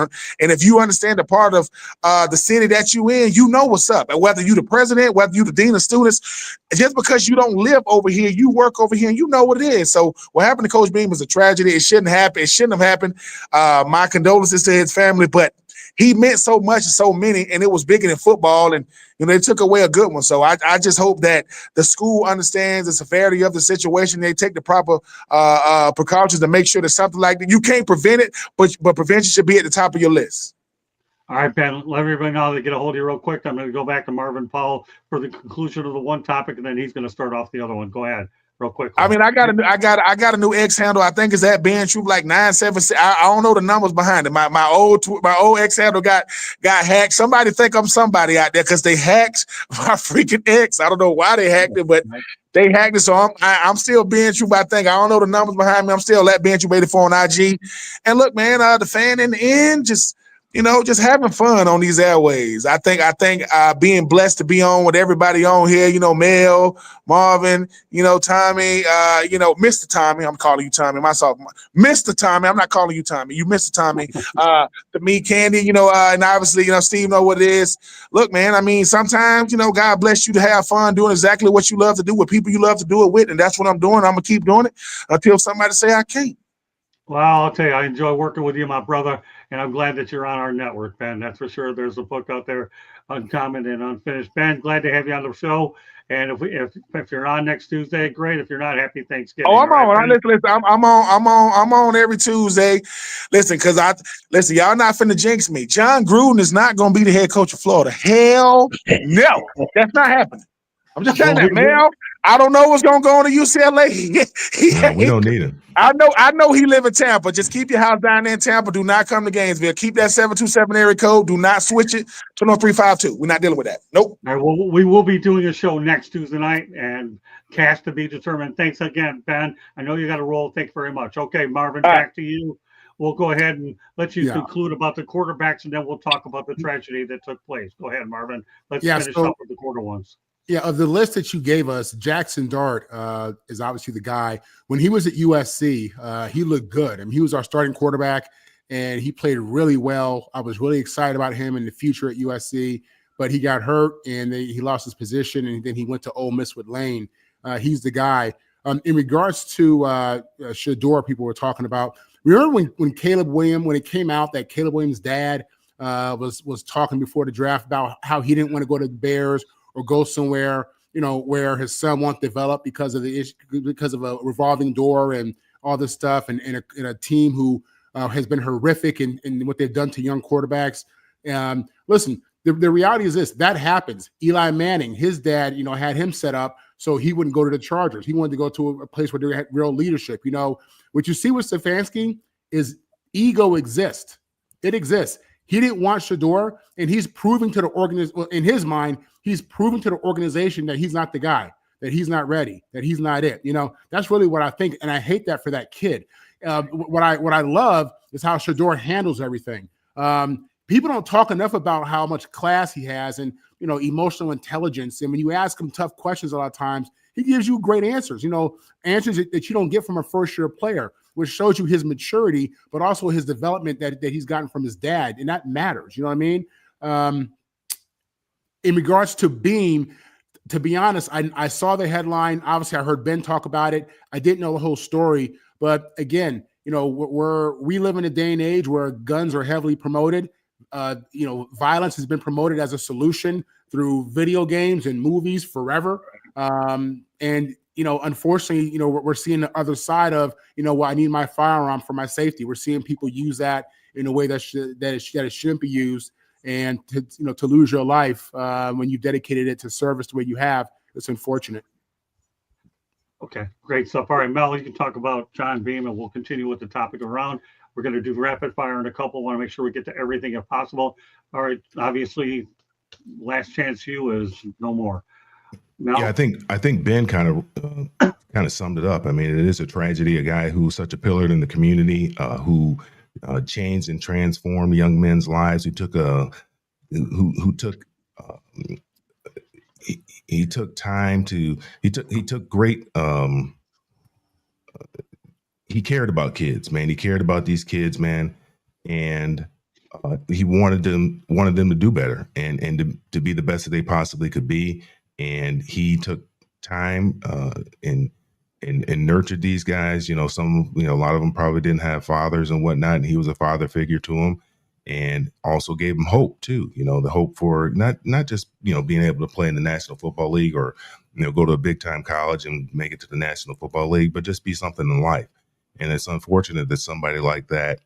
And if you understand the part of the city that you in, you know what's up. And whether you the president, whether you the dean of students, just because you don't live over here, you work over here and you know what it is. So what happened to Coach Beam is a tragedy. It shouldn't happen. It shouldn't have happened. My condolences to his family, but he meant so much to so many, and it was bigger than football, and they took away a good one. So I just hope that the school understands the severity of the situation. They take the proper precautions to make sure that something like that, you can't prevent it, but prevention should be at the top of your list. All right, Ben, let everybody know to get a hold of you real quick. I'm going to go back to Marvin Powell for the conclusion of the one topic, and then he's going to start off the other one. Go ahead. Real quick. I mean, I got a new X handle. I think it's at Ben Troop like 976. I don't know the numbers behind it. My old X handle got hacked. Somebody think I'm somebody out there because they hacked my freaking X. I don't know why they hacked it, but they hacked it. So I'm still Ben Troop. I think I don't know the numbers behind me. I'm still at Ben Troop 84 on IG. And look, man, the fan in the end, just just having fun on these airways. I think being blessed to be on with everybody on here, Mel, Marvin, Tommy, Mr. Tommy. I'm calling you Tommy. Myself, Mr. Tommy. I'm not calling you Tommy. You Mr. Tommy. To me, Candy, and obviously, Steve know what it is. Look, man, I mean, sometimes, God bless you to have fun doing exactly what you love to do with people you love to do it with. And that's what I'm doing. I'm going to keep doing it until somebody say I can't. Well, I'll tell you, I enjoy working with you, my brother, and I'm glad that you're on our network, Ben. That's for sure. There's a book out there, Uncommon and Unfinished. Ben, glad to have you on the show. And if you're on next Tuesday, great. If you're not, happy Thanksgiving. Oh, I'm All on. right, Ben? Listen, I'm on every Tuesday. Listen, y'all not finna jinx me. John Gruden is not gonna be the head coach of Florida. Hell no, that's not happening. I'm just saying that, man. I don't know what's gonna go on to UCLA. No, we don't need him. I know he live in Tampa. Just keep your house down there in Tampa. Do not come to Gainesville. Keep that 727 area code. Do not switch it to 352. We're not dealing with that. Nope. All right, well, we will be doing a show next Tuesday night, and cast to be determined. Thanks again, Ben. I know you got to roll. Thanks very much. Okay, Marvin, back to you. We'll go ahead and let you conclude about the quarterbacks, and then we'll talk about the tragedy that took place. Go ahead, Marvin. Let's finish up with the quarter ones. Yeah, of the list that you gave us, Jackson Dart is obviously the guy. When he was at USC, he looked good. I mean, he was our starting quarterback, and he played really well. I was really excited about him in the future at USC, but he got hurt, and he lost his position, and then he went to Ole Miss with Lane. He's the guy. In regards to Shador, people were talking about, remember when Caleb Williams, when it came out that Caleb Williams' dad was talking before the draft about how he didn't want to go to the Bears or go somewhere, where his son won't develop because of a revolving door and all this stuff, and a team who has been horrific in what they've done to young quarterbacks. Listen, the reality is this: that happens. Eli Manning, his dad, had him set up so he wouldn't go to the Chargers. He wanted to go to a place where they had real leadership. What you see with Stefanski is ego exists. It exists. He didn't want Shador, and he's proving to the organization, in his mind, he's proving to the organization that he's not the guy, that he's not ready, that he's not it. That's really what I think, and I hate that for that kid. What I love is how Shador handles everything. People don't talk enough about how much class he has and emotional intelligence. And when you ask him tough questions, a lot of times he gives you great answers. Answers that you don't get from a first-year player, which shows you his maturity, but also his development that he's gotten from his dad, and that matters. You know what I mean? In regards to Beam, to be honest, I saw the headline. Obviously, I heard Ben talk about it. I didn't know the whole story, but again, we live in a day and age where guns are heavily promoted. Violence has been promoted as a solution through video games and movies forever. Unfortunately, we're seeing the other side of, I need my firearm for my safety. We're seeing people use that in a way that it shouldn't be used. And to lose your life when you dedicated it to service the way you have, it's unfortunate. Okay, great stuff. All right, Mel, you can talk about John Beam, and we'll continue with the topic around. We're going to do rapid fire in a couple. Want to make sure we get to everything if possible. All right, obviously, last chance you is no more. Mel? Yeah, I think Ben kind of summed it up. I mean, it is a tragedy. A guy who's such a pillar in the community, who changed and transformed young men's lives. He took time to he took great. He cared about kids, man. He cared about these kids, man, and he wanted them to do better and to be the best that they possibly could be. And he took time and nurtured these guys. A lot of them probably didn't have fathers and whatnot, and he was a father figure to them, and also gave them hope too. The hope for not just being able to play in the National Football League or go to a big time college and make it to the National Football League, but just be something in life. And it's unfortunate that somebody like that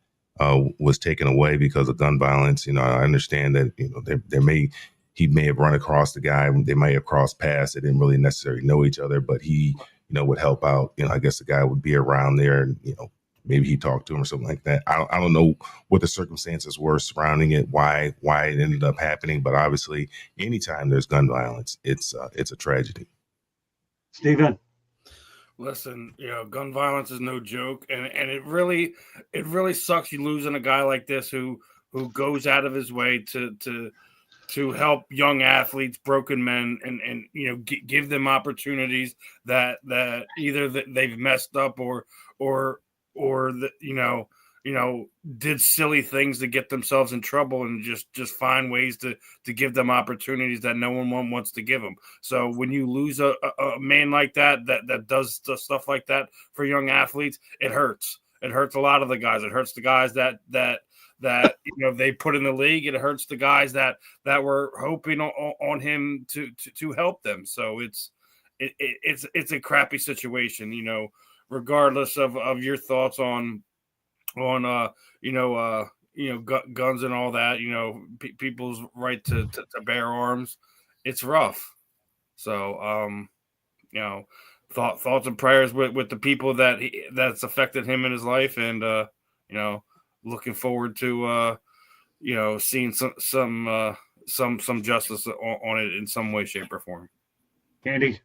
was taken away because of gun violence. I understand that he may have run across the guy. They might have crossed paths. They didn't really necessarily know each other, but he, would help out. I guess the guy would be around there, and maybe he talked to him or something like that. I don't know what the circumstances were surrounding it, why it ended up happening, but obviously, anytime there's gun violence, it's a tragedy. Stephen. Listen, gun violence is no joke, and it really sucks you losing a guy like this who who goes out of his way to help young athletes, broken men, and give them opportunities that either they've messed up or that did silly things to get themselves in trouble, and just find ways to give them opportunities that no one wants to give them. So when you lose a man like that does stuff like that for young athletes, it hurts. It hurts a lot of the guys. It hurts the guys that they put in the league. It hurts the guys that were hoping on him to help them. So it's a crappy situation, regardless of your thoughts on guns and all that, people's right to bear arms. It's rough. So thoughts and prayers with the people that's affected him in his life, and looking forward to seeing some justice on it in some way, shape, or form. Candy.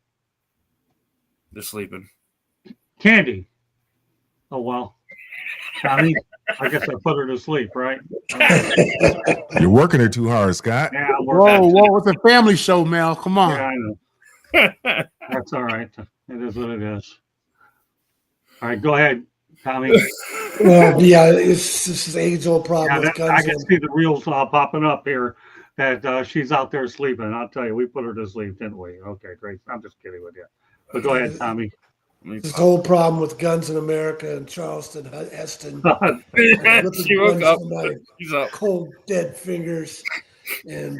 They're sleeping. Candy. Oh well. Tommy, I guess I put her to sleep, right? You're working her too hard, Scott. Yeah, I'm working. Whoa! It's a family show, Mel. Come on. Yeah, I know. That's all right. It is what it is. All right, go ahead, Tommy. Well, yeah, this is age-old problem with guns. I can see the reels popping up here that she's out there sleeping. I'll tell you, we put her to sleep, didn't we? Okay, great. I'm just kidding with you. But go ahead, Tommy. This whole problem with guns in America and Charleston, Heston. She woke up. She's up. Cold, dead fingers. And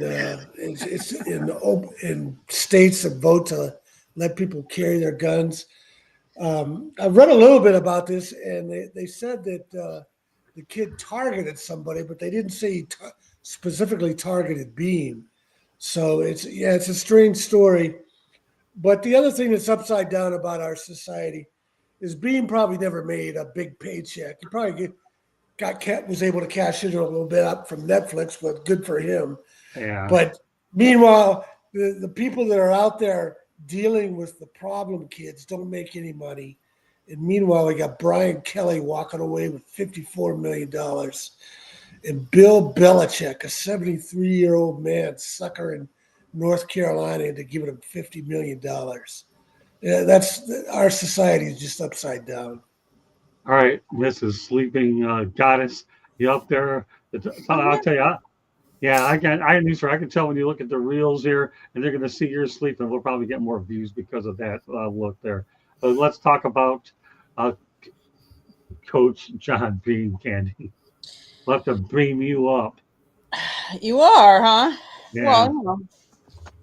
it's in states that vote to let people carry their guns. I've read a little bit about this, and they said that the kid targeted somebody, but they didn't say he specifically targeted Beam. So it's a strange story. But the other thing that's upside down about our society is Beam probably never made a big paycheck. He probably was able to cash in a little bit up from Netflix, but good for him. Yeah. But meanwhile, the people that are out there dealing with the problem kids don't make any money. And meanwhile, we got Brian Kelly walking away with $54 million. And Bill Belichick, a 73-year-old man, suckering North Carolina into giving him $50 million. That's our society is just upside down. All right, Mrs. Sleeping Goddess, you up there? I'll tell you, I can tell when you look at the reels here, and they're going to see you're sleeping. We'll probably get more views because of that look there. But let's talk about Coach John Beam, Candy. We'll have to beam you up. You are, huh? Yeah. Well,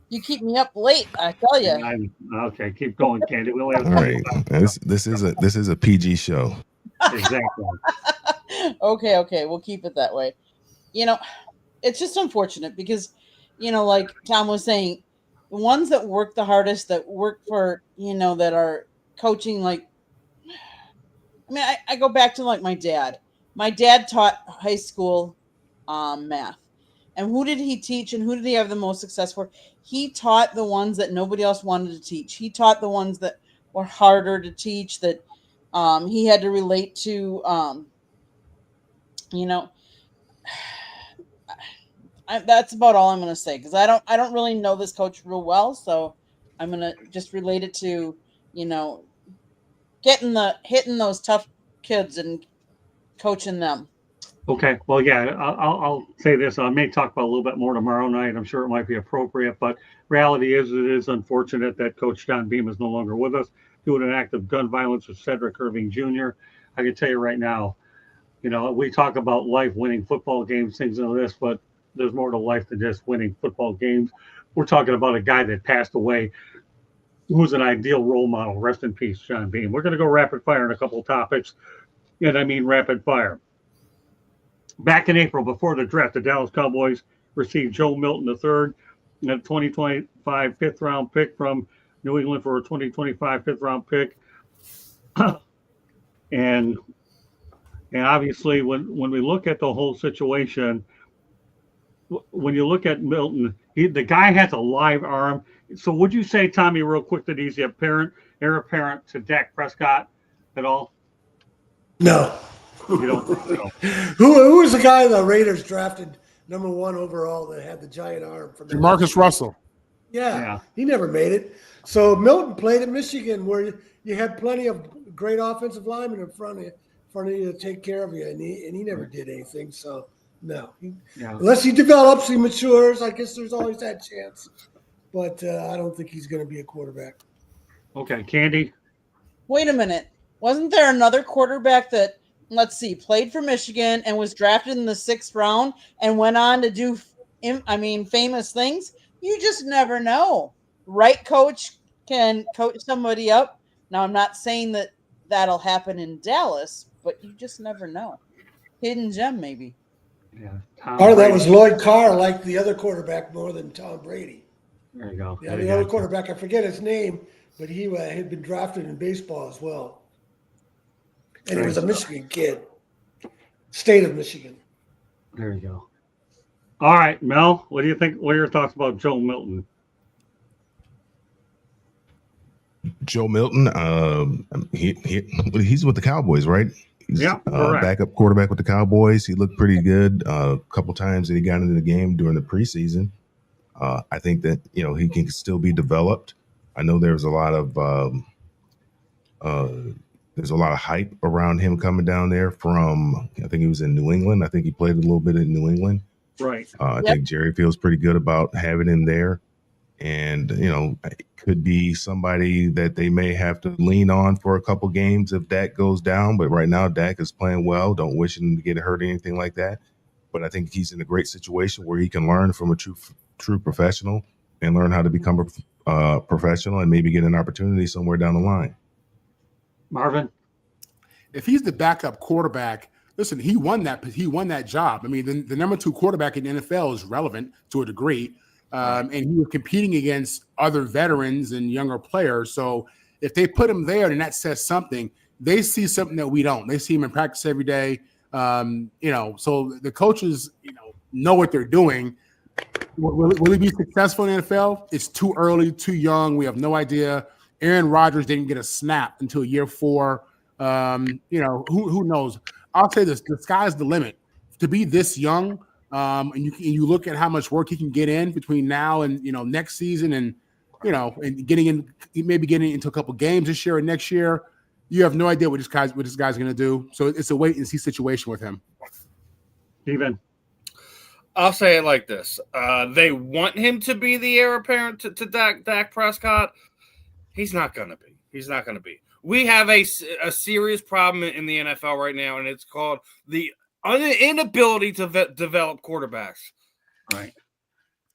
you keep me up late, I tell you. Okay, keep going, Candy. We only have All right. This is a PG show. Exactly. Okay, we'll keep it that way. It's just unfortunate because, like Tom was saying, the ones that work the hardest, that work for, that are coaching, like, I go back to like my dad. My dad taught high school math. And who did he teach and who did he have the most success for? He taught the ones that nobody else wanted to teach. He taught the ones that were harder to teach, that he had to relate to, that's about all I'm going to say, because I don't really know this coach real well. So I'm going to just relate it to, hitting those tough kids and coaching them. Okay. Well, yeah, I'll say this. I may talk about a little bit more tomorrow night. I'm sure it might be appropriate, but reality is it is unfortunate that Coach John Beam is no longer with us due to an act of gun violence with Cedric Irving Jr. I can tell you right now, we talk about life, winning football games, things like this, but there's more to life than just winning football games. We're talking about a guy that passed away who was an ideal role model. Rest in peace, John Beam. We're going to go rapid fire on a couple of topics, and I mean rapid fire. Back in April, before the draft, the Dallas Cowboys received Joe Milton III, a 2025 fifth-round pick from New England for a 2025 fifth-round pick. and obviously, when we look at the whole situation, when you look at Milton, the guy has a live arm. So would you say, Tommy, real quick, that he's heir apparent to Dak Prescott at all? No. You don't. Who was the guy the Raiders drafted #1 overall that had the giant arm from Marcus Russell. Yeah, he never made it. So Milton played at Michigan, where you had plenty of great offensive linemen in front of you to take care of you, and he never did anything. So no, unless he develops, he matures. I guess there's always that chance, but I don't think he's going to be a quarterback. Okay, Candy. Wait a minute. Wasn't there another quarterback that, let's see, played for Michigan and was drafted in the 6th round and went on to do, famous things? You just never know. Right coach can coach somebody up. Now, I'm not saying that that'll happen in Dallas, but you just never know. Hidden gem, maybe. Yeah. Or that was Lloyd Carr, like the other quarterback, more than Tom Brady. There you go. Yeah, the other quarterback, I forget his name, but he had been drafted in baseball as well. And he was a Michigan kid. State of Michigan. There you go. All right, Mel, what do you think? What are your thoughts about Joe Milton? Joe Milton, he's with the Cowboys, right? He's backup quarterback with the Cowboys. He looked pretty good a couple times that he got into the game during the preseason. I think that he can still be developed. I know there's a lot of hype around him coming down there from. I think he was in New England. I think he played a little bit in New England. Right. I think Jerry feels pretty good about having him there. And, it could be somebody that they may have to lean on for a couple games if Dak goes down. But right now, Dak is playing well. Don't wish him to get hurt or anything like that. But I think he's in a great situation where he can learn from a true professional and learn how to become a professional and maybe get an opportunity somewhere down the line. Marvin? If he's the backup quarterback, listen, he won that job. I mean, the #2 quarterback in the NFL is relevant to a degree. And he was competing against other veterans and younger players. So if they put him there, then that says something. They see something that we don't. They see him in practice every day. So the coaches, know what they're doing. Will he be successful in the NFL? It's too early, too young. We have no idea. Aaron Rodgers didn't get a snap until year 4. Who knows? I'll say this: the sky's the limit. To be this young. And you look at how much work he can get in between now and next season, and and getting into a couple games this year and next year. You have no idea what this guy's going to do. So it's a wait and see situation with him. Steven. I'll say it like this: they want him to be the heir apparent to Dak Prescott. He's not going to be. He's not going to be. We have a serious problem in the NFL right now, and it's called the inability to develop quarterbacks. Right.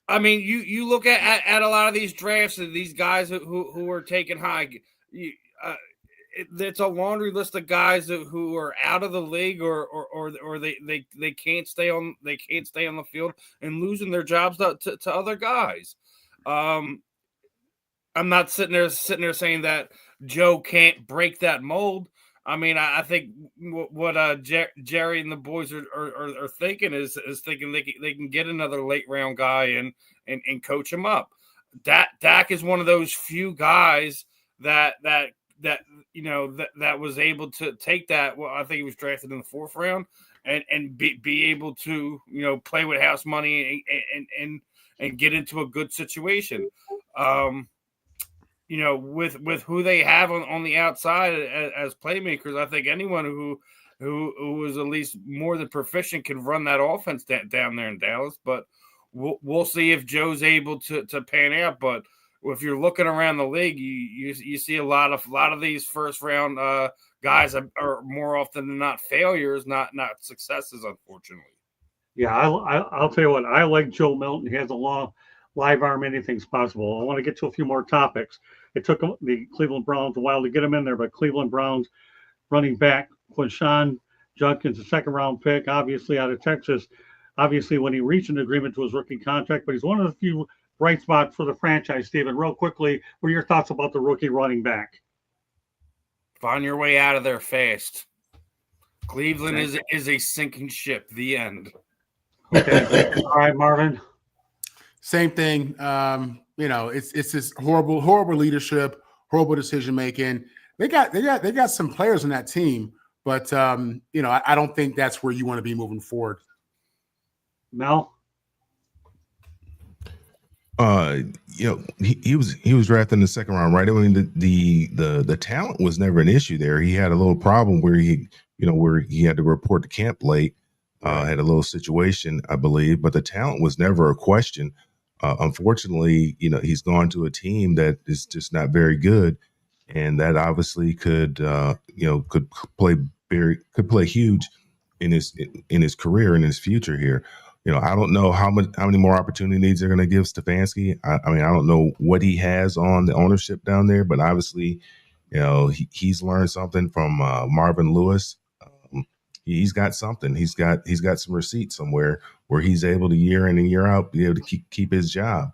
I mean, you look at a lot of these drafts and these guys who are taken high. It's a laundry list of guys who are out of the league or they can't stay on the field and losing their jobs to other guys. I'm not sitting there saying that Joe can't break that mold. I mean, I think what Jerry and the boys are thinking is thinking they can get another late round guy and coach him up. Dak is one of those few guys that was able to take that. Well, I think he was drafted in the 4th round and be able to play with house money and get into a good situation. With who they have on the outside as playmakers, I think anyone who is at least more than proficient can run that offense down there in Dallas. But we'll see if Joe's able to pan out. But if you're looking around the league, you see a lot of these first round guys are more often than not failures, not successes, unfortunately. Yeah, I'll tell you what. I like Joe Milton. He has a long live arm. Anything's possible. I want to get to a few more topics. It took the Cleveland Browns a while to get him in there, but Cleveland Browns running back Quinshon Judkins, a 2nd round pick, obviously out of Texas. Obviously, when he reached an agreement to his rookie contract, but he's one of the few bright spots for the franchise. Steven, real quickly, what are your thoughts about the rookie running back? Find your way out of there fast. Cleveland is a sinking ship. The end. Okay. All right, Marvin. Same thing. It's this horrible leadership, horrible decision making. They got some players on that team, But I don't think that's where you want to be moving forward. Mel? He was drafted in the second round, right? I mean, the talent was never an issue there. He had a little problem where he had to report to camp late. Had a little situation, I believe, but the talent was never a question. Unfortunately, he's gone to a team that is just not very good, and that obviously could play huge in his career and his future here. I don't know how many more opportunities they're going to give Stefanski. I mean, I don't know what he has on the ownership down there, but obviously, he's learned something from Marvin Lewis. He's got something. He's got some receipts somewhere where he's able to year in and year out be able to keep his job.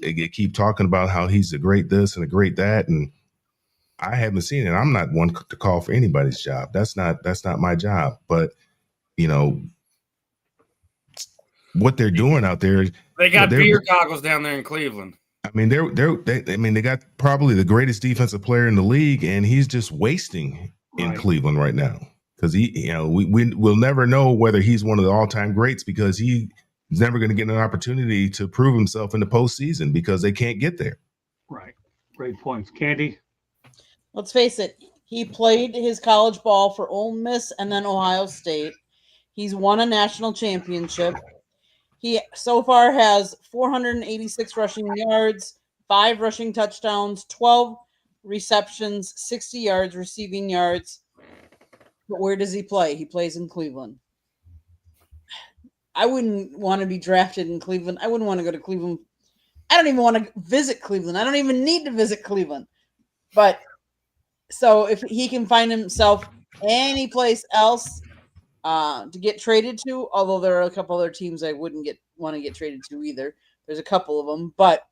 They keep talking about how he's a great this and a great that, and I haven't seen it. I'm not one to call for anybody's job. That's not my job. But what they're doing out there, they got beer goggles down there in Cleveland. I mean, they got probably the greatest defensive player in the league, and he's just wasting in Cleveland right now. Because we'll never know whether he's one of the all-time greats because he's never going to get an opportunity to prove himself in the postseason because they can't get there. Right. Great points. Candy? Let's face it. He played his college ball for Ole Miss and then Ohio State. He's won a national championship. He so far has 486 rushing yards, 5 rushing touchdowns, 12 receptions, 60 yards receiving yards. But where does he play? He plays in Cleveland. I wouldn't want to be drafted in Cleveland. I wouldn't want to go to Cleveland. I don't even want to visit Cleveland. I don't even need to visit Cleveland. But so if he can find himself any place else to get traded to, although there are a couple other teams I wouldn't want to get traded to either. There's a couple of them. But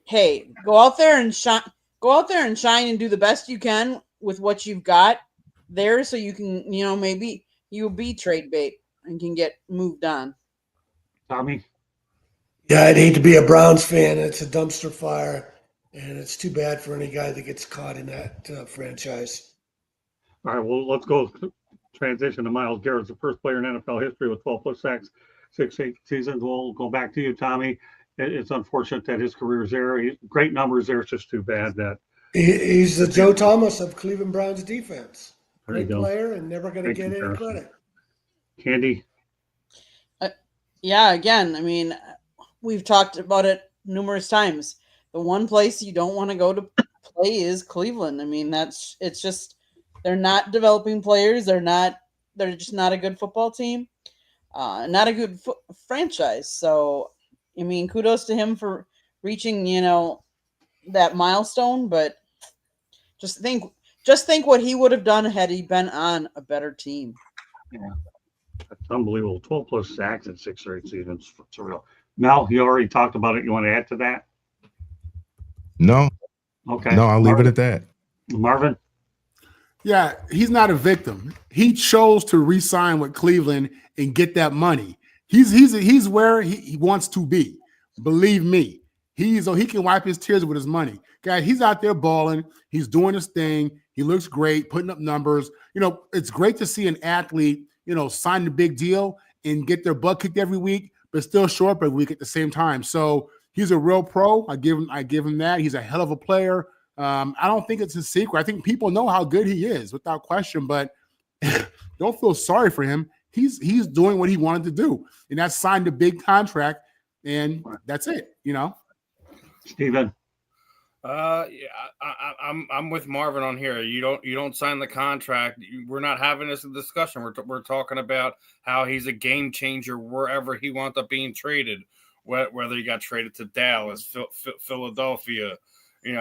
hey, go out there and shine and do the best you can with what you've got there so you can, maybe you'll be trade bait and can get moved on. Tommy? Yeah, I'd hate to be a Browns fan. It's a dumpster fire, and it's too bad for any guy that gets caught in that franchise. All right, well, let's go transition to Myles Garrett's the first player in NFL history with 12+ sacks, 6 seasons. We'll go back to you, Tommy. It's unfortunate that his career is there. Great numbers there. It's just too bad that he's the Joe Thomas of Cleveland Browns defense. Great go. player and never going to get any credit. Candy? Yeah, again, I mean, we've talked about it numerous times. The one place you don't want to go to play is Cleveland. I mean, it's just they're not developing players. They're just not a good football team, not a good franchise. So, I mean, kudos to him for reaching, that milestone. But just think what he would have done had he been on a better team. Yeah, that's unbelievable. 12+ sacks in 6 or 8 seasons. It's surreal. Mel, you already talked about it. You want to add to that? No. Okay. No, I'll leave it at that. Marvin? Yeah, he's not a victim. He chose to re-sign with Cleveland and get that money. He's where he wants to be. Believe me, he can wipe his tears with his money. Guys, he's out there balling. He's doing his thing. He looks great, putting up numbers. It's great to see an athlete, sign the big deal and get their butt kicked every week, but still show up every week at the same time. So he's a real pro. I give him that. He's a hell of a player. I don't think it's a secret. I think people know how good he is without question, but don't feel sorry for him. He's doing what he wanted to do, and that's signed a big contract, and that's it. Steven? Yeah, I'm with Marvin on here. You don't sign the contract. We're not having this discussion. We're talking about how he's a game changer wherever he winds up being traded, whether he got traded to Dallas, Philadelphia, sent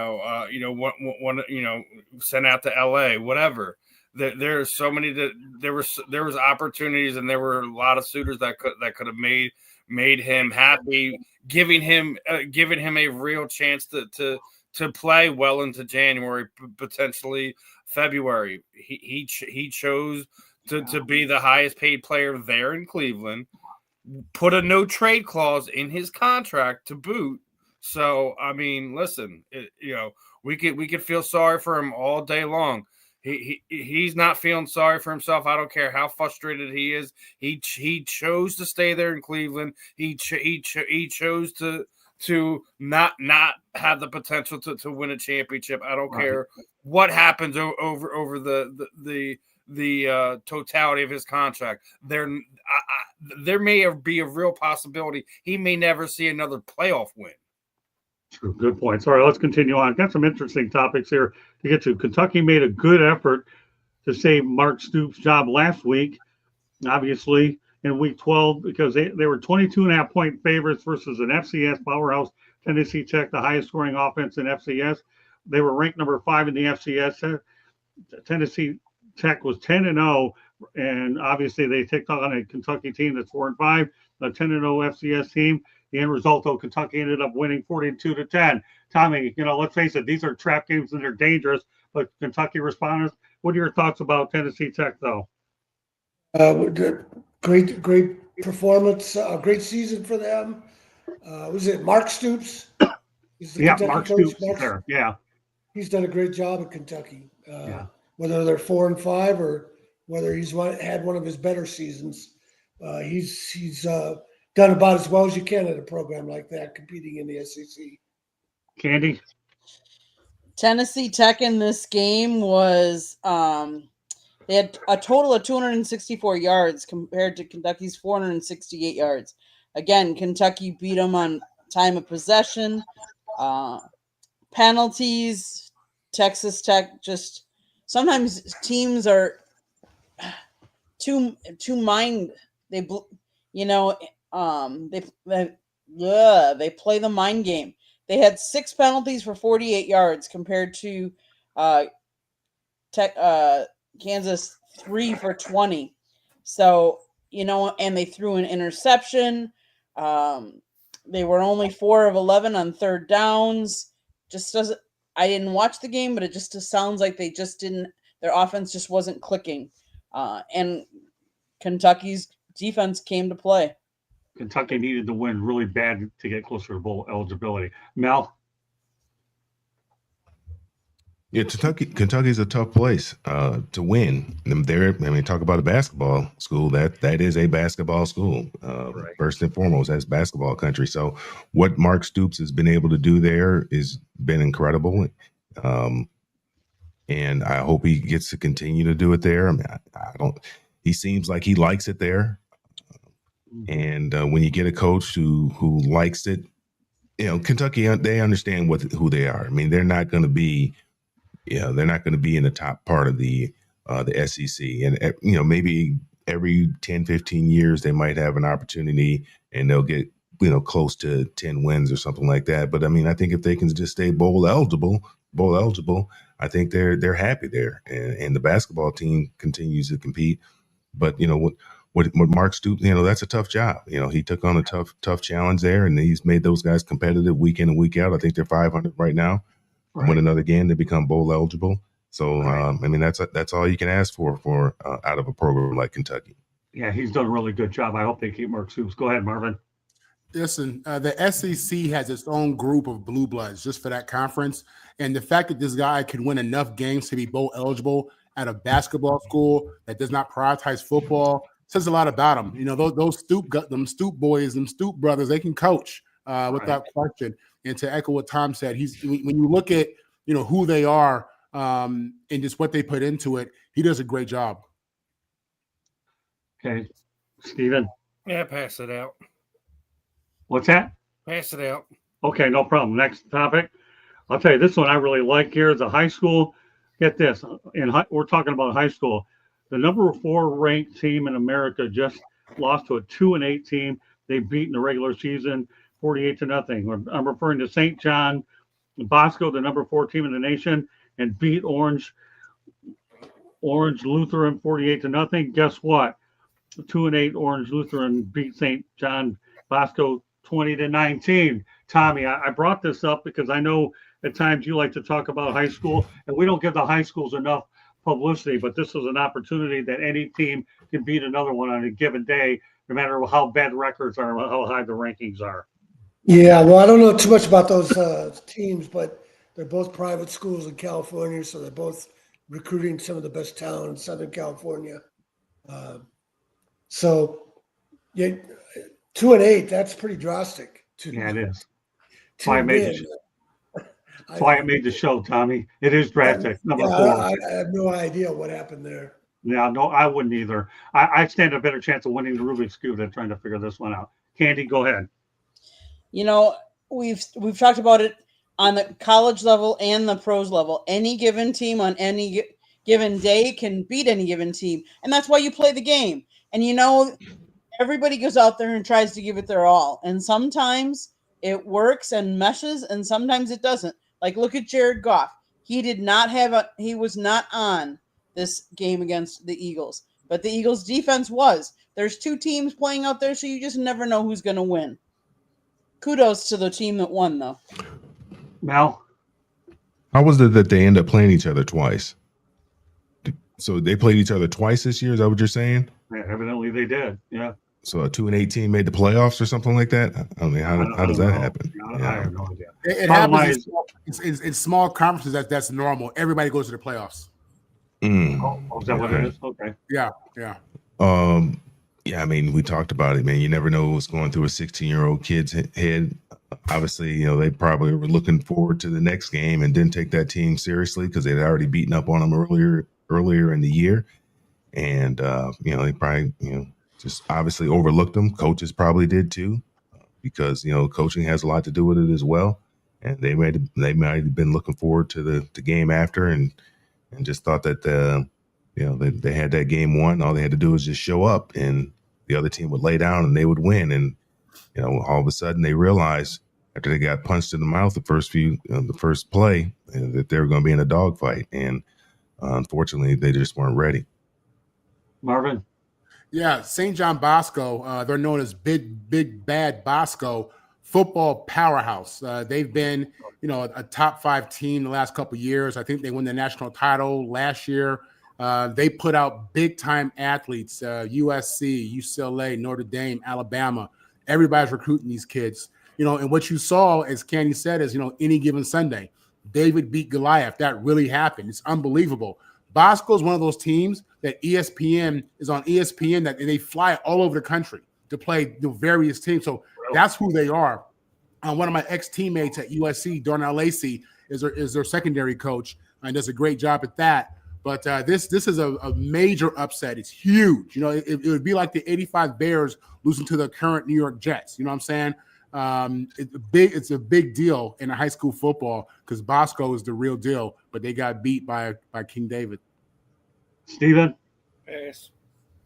out to LA, whatever. There are so many that there was opportunities, and there were a lot of suitors that could have made him happy, giving him a real chance to play well into January, potentially February. He chose to be the highest paid player there in Cleveland, put a no trade clause in his contract to boot. So, I mean, listen, we could feel sorry for him all day long. he's not feeling sorry for himself. I don't care how frustrated he is. He chose to stay there in Cleveland. He chose to not have the potential to win a championship. I don't care what happens over the totality of his contract. There may be a real possibility he may never see another playoff win. True. Good points. All right, let's continue on. Got some interesting topics here to get to. Kentucky made a good effort to save Mark Stoops' job last week, obviously, in week 12, because they were 22.5-point favorites versus an FCS powerhouse, Tennessee Tech, the highest scoring offense in FCS. They were ranked number 5 in the FCS. Tennessee Tech was 10-0, and obviously they took on a Kentucky team that's 4-5, a 10-0 FCS team. The end result, though, Kentucky ended up winning 42-10. Tommy, let's face it, these are trap games and they're dangerous, but Kentucky responded. What are your thoughts about Tennessee Tech, though? Great performance, great season for them. Was it Mark Stoops? Yeah, Mark Stoops there. Yeah. He's done a great job at Kentucky. Whether they're 4-5 or whether he's had one of his better seasons, he's done about as well as you can at a program like that, competing in the SEC. Candy? Tennessee Tech in this game was they had a total of 264 yards compared to Kentucky's 468 yards. Again, Kentucky beat them on time of possession, penalties. Texas Tech just sometimes teams are too mind. They play the mind game. They had 6 penalties for 48 yards compared to Kansas 3 for 20. So, and they threw an interception. They were only 4 of 11 on third downs. Just doesn't. I didn't watch the game, but it just sounds like they just didn't. Their offense just wasn't clicking, and Kentucky's defense came to play. Kentucky needed to win really bad to get closer to bowl eligibility. Mel? Yeah, Kentucky's a tough place to win. Talk about a basketball school. That is a basketball school. First and foremost, that's basketball country. So what Mark Stoops has been able to do there has been incredible. And I hope he gets to continue to do it there. He seems like he likes it there. And when you get a coach who likes it, Kentucky, they understand who they are. They're not going to be, they're not going to be in the top part of the SEC. And, maybe every 10, 15 years, they might have an opportunity and they'll get, close to 10 wins or something like that. But I think if they can just stay bowl eligible, I think they're happy there. And the basketball team continues to compete. But, what Mark Stoops, that's a tough job. He took on a tough challenge there, and he's made those guys competitive week in and week out. I think they're 500 right now. Right. Win another game, they become bowl eligible. So, that's all you can ask for out of a program like Kentucky. Yeah, he's done a really good job. I hope they keep Mark Stoops. Go ahead, Marvin. Listen, the SEC has its own group of blue bloods just for that conference. And the fact that this guy can win enough games to be bowl eligible at a basketball school that does not prioritize football says a lot about him. Those Stoop boys, them Stoop brothers, they can coach without question. And to echo what Tom said, when you look at who they are and just what they put into it, he does a great job. Okay, Steven. Yeah, pass it out. What's that? Pass it out. Okay, no problem. Next topic. I'll tell you, this one I really like here is a high school. Get this. We're talking about high school. The number 4 ranked team in America just lost to a 2-8 team. They beat in the regular season 48-0. I'm referring to St. John Bosco, the number 4 team in the nation, and beat Orange Lutheran 48-0. Guess what? 2-8 Orange Lutheran beat St. John Bosco 20-19. Tommy, I brought this up because I know at times you like to talk about high school, and we don't give the high schools enough publicity, but this is an opportunity that any team can beat another one on a given day, no matter how bad the records are or how high the rankings are. Yeah, well, I don't know too much about those teams, but they're both private schools in California, so they're both recruiting some of the best talent in Southern California. So, yeah, 2-8. That's pretty drastic. Yeah, it is. To Why I made win. That's why I made the show, Tommy. It is drastic. Number Yeah, four. I have no idea what happened there. Yeah, no, I wouldn't either. I stand a better chance of winning the Rubik's Cube than trying to figure this one out. Candy, go ahead. You know, we've talked about it on the college level and the pros level. Any given team on any given day can beat any given team, and that's why you play the game. And you know, everybody goes out there and tries to give it their all, and sometimes it works and meshes, and sometimes it doesn't. Like, look at Jared Goff. He was not on this game against the Eagles, but the Eagles defense was. There's two teams playing out there, so you just never know who's going to win. Kudos to the team that won, though. Mel? How was it that they end up playing each other twice? So they played each other twice this year? Is that what you're saying? Yeah, evidently they did. Yeah. So a 2-18 made the playoffs or something like that? I mean, how does that happen? I have no idea. It happens in small conferences. That's normal. Everybody goes to the playoffs. Oh, is that what it is? Okay. Yeah. Yeah, I mean, we talked about it, man. You never know what's going through a 16-year-old kid's head. Obviously, you know, they probably were looking forward to the next game and didn't take that team seriously because they'd already beaten up on them earlier in the year. And, you know, they probably, you know, just obviously overlooked them. Coaches probably did too, because, you know, coaching has a lot to do with it as well. And they might have been looking forward to the game after and just thought that, you know, they had that game won. All they had to do was just show up and the other team would lay down and they would win. And, you know, all of a sudden they realized after they got punched in the mouth the first play that they were going to be in a dogfight. And unfortunately, they just weren't ready. Marvin? Yeah, St. John Bosco, they're known as Big Bad Bosco, football powerhouse. They've been, you know, a top 5 team the last couple of years. I think they won the national title last year. They put out big time athletes, USC, UCLA, Notre Dame, Alabama. Everybody's recruiting these kids, you know, and what you saw, as Candy said, is, you know, any given Sunday, David beat Goliath. That really happened. It's unbelievable. Bosco is one of those teams that ESPN is on ESPN that they fly all over the country to play the various teams. So that's who they are. One of my ex-teammates at USC, Darnell Lacey, is their secondary coach and does a great job at that. But this is a major upset. It's huge. You know, it would be like the '85 Bears losing to the current New York Jets. You know what I'm saying? It's a big deal in high school football because Bosco is the real deal, but they got beat by King David. Steven? Pass.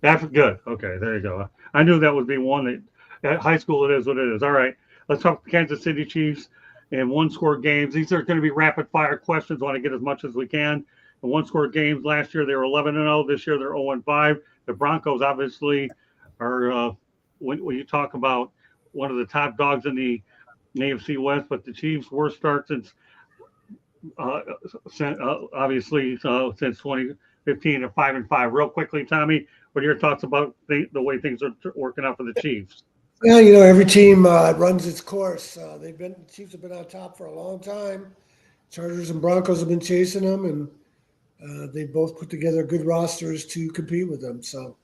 That's good. Okay, there you go. I knew that would be one that at high school it is what it is. All right, let's talk Kansas City Chiefs and one-score games. These are going to be rapid-fire questions. I want to get as much as we can. The one-score games last year, they were 11-0. This year, they're 0-5. The Broncos obviously are, when you talk about one of the top dogs in the AFC West, but the Chiefs' worst start since obviously since 2015 at 5-5. Real quickly, Tommy, what are your thoughts about the way things are working out for the Chiefs? Yeah, you know, every team runs its course. The Chiefs have been on top for a long time. Chargers and Broncos have been chasing them, and they both put together good rosters to compete with them. So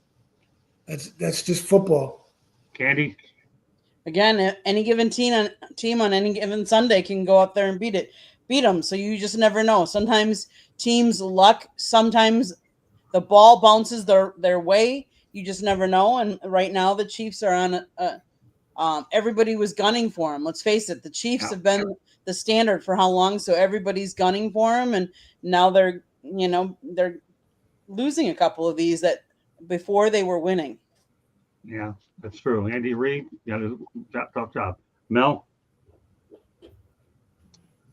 that's just football. Candy? Again, any given team on any given Sunday can go out there and beat them. So you just never know. Sometimes teams luck. Sometimes the ball bounces their way. You just never know. And right now the Chiefs are on. Everybody was gunning for them. Let's face it. The Chiefs have been the standard for how long? So everybody's gunning for them, and now they're losing a couple of these that before they were winning. Yeah, that's true. Andy Reid, tough job. Mel?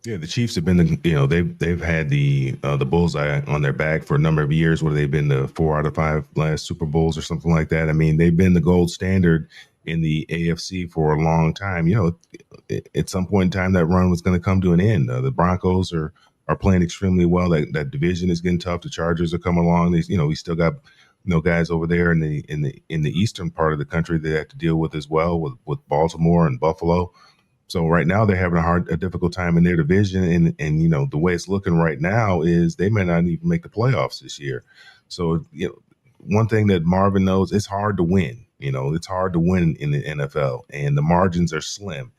Yeah, the Chiefs have been they've had the bullseye on their back for a number of years. Where they've been the 4 out of 5 last Super Bowls or something like that. I mean, they've been the gold standard in the AFC for a long time. You know, at some point in time, that run was going to come to an end. The Broncos are playing extremely well. That division is getting tough. The Chargers are coming along. We still got guys over there in the eastern part of the country that have to deal with as well with Baltimore and Buffalo. So right now they're having a difficult time in their division, and you know the way it's looking right now is they may not even make the playoffs this year. So you know, one thing that Marvin knows, it's hard to win. You know, it's hard to win in the NFL, and the margins are slim,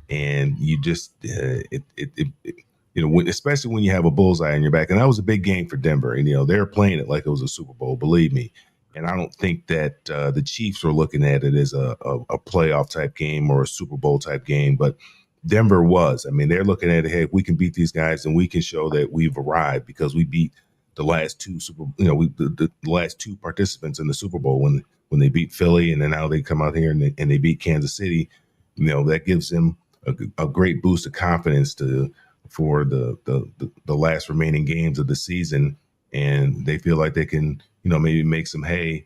and you just you know, especially when you have a bullseye on your back, and that was a big game for Denver. And you know, they're playing it like it was a Super Bowl, believe me. And I don't think that the Chiefs were looking at it as a playoff type game or a Super Bowl type game, but Denver was. I mean, they're looking at it, hey, if we can beat these guys, and we can show that we've arrived because we beat the last two the last two participants in the Super Bowl when they beat Philly, and then now they come out here and they beat Kansas City. You know, that gives them a great boost of confidence for the last remaining games of the season, and they feel like they can, you know, maybe make some hay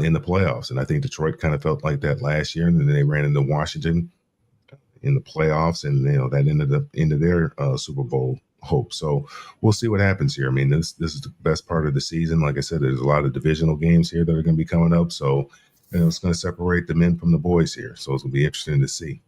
in the playoffs. And I think Detroit kind of felt like that last year, and then they ran into Washington in the playoffs, and you know that ended up into their Super Bowl hope. So we'll see what happens here. I mean, this is the best part of the season. Like I said, there's a lot of divisional games here that are going to be coming up, so you know, it's going to separate the men from the boys here. So it's going to be interesting to see.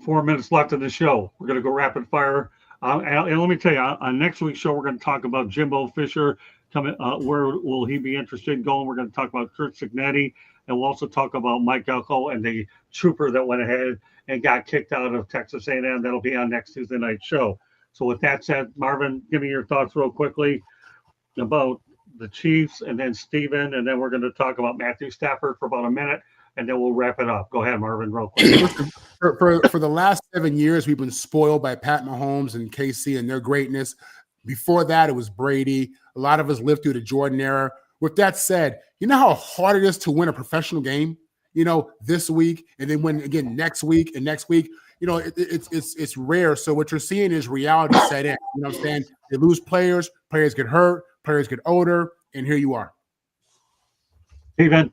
4 minutes left in the show. We're going to go rapid fire. And let me tell you, on next week's show, we're going to talk about Jimbo Fisher coming. Where will he be interested in going? We're going to talk about Kurt Signetti, and we'll also talk about Mike Elko and the trooper that went ahead and got kicked out of Texas A&M. That'll be on next Tuesday night show. So with that said, Marvin, give me your thoughts real quickly about the Chiefs, and then Steven, and then we're going to talk about Matthew Stafford for about a minute, and then we'll wrap it up. Go ahead, Marvin, real quick. For the last 7 years, we've been spoiled by Pat Mahomes and KC and their greatness. Before that, it was Brady. A lot of us lived through the Jordan era. With that said, you know how hard it is to win a professional game? You know, this week, and then win again next week and next week. You know, it's rare. So what you're seeing is reality set in. You know what I'm saying? They lose players get hurt, players get older, and here you are. Steven.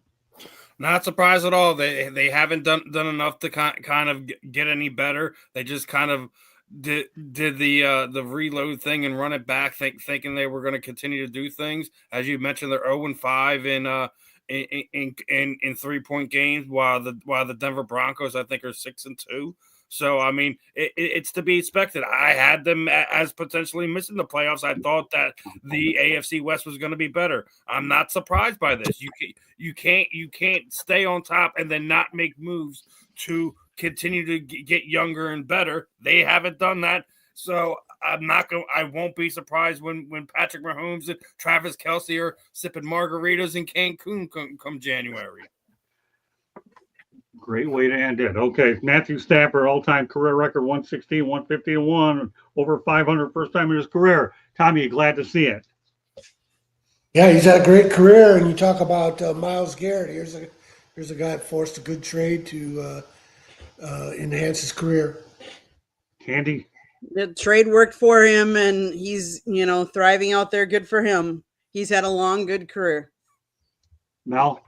Not surprised at all. They haven't done enough to kind of get any better. They just kind of did the reload thing and run it back, thinking they were going to continue to do things. As you mentioned, they're 0-5 in 3-point games, while the Denver Broncos, I think, are 6-2. So, I mean, it's to be expected. I had them as potentially missing the playoffs. I thought that the AFC West was going to be better. I'm not surprised by this. You can't stay on top and then not make moves to continue to get younger and better. They haven't done that. So I won't be surprised when Patrick Mahomes and Travis Kelce are sipping margaritas in Cancun come January. Great way to end it. Okay, Matthew Stafford, all-time career record 116, 150-1, over 500 first time in his career. Tommy, you glad to see it? Yeah, he's had a great career. And you talk about Myles Garrett. Here's a guy that forced a good trade to enhance his career. Candy? The trade worked for him, and he's, you know, thriving out there. Good for him. He's had a long, good career. Mel?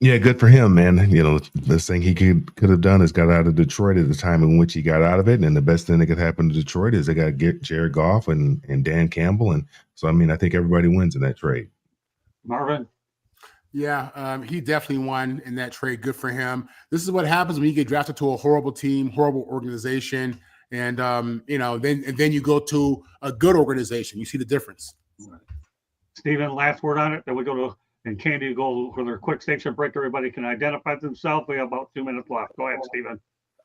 Yeah, good for him, man. You know, the best thing he could have done is got out of Detroit at the time in which he got out of it. And the best thing that could happen to Detroit is they got to get Jared Goff and Dan Campbell. And so, I mean, I think everybody wins in that trade. Marvin? Yeah, he definitely won in that trade. Good for him. This is what happens when you get drafted to a horrible team, horrible organization. And, you know, then you go to a good organization. You see the difference. Steven, last word on it. Then we go to, and Candy go for their quick station break. Everybody can identify themselves. We have about 2 minutes left. Go ahead, Steven.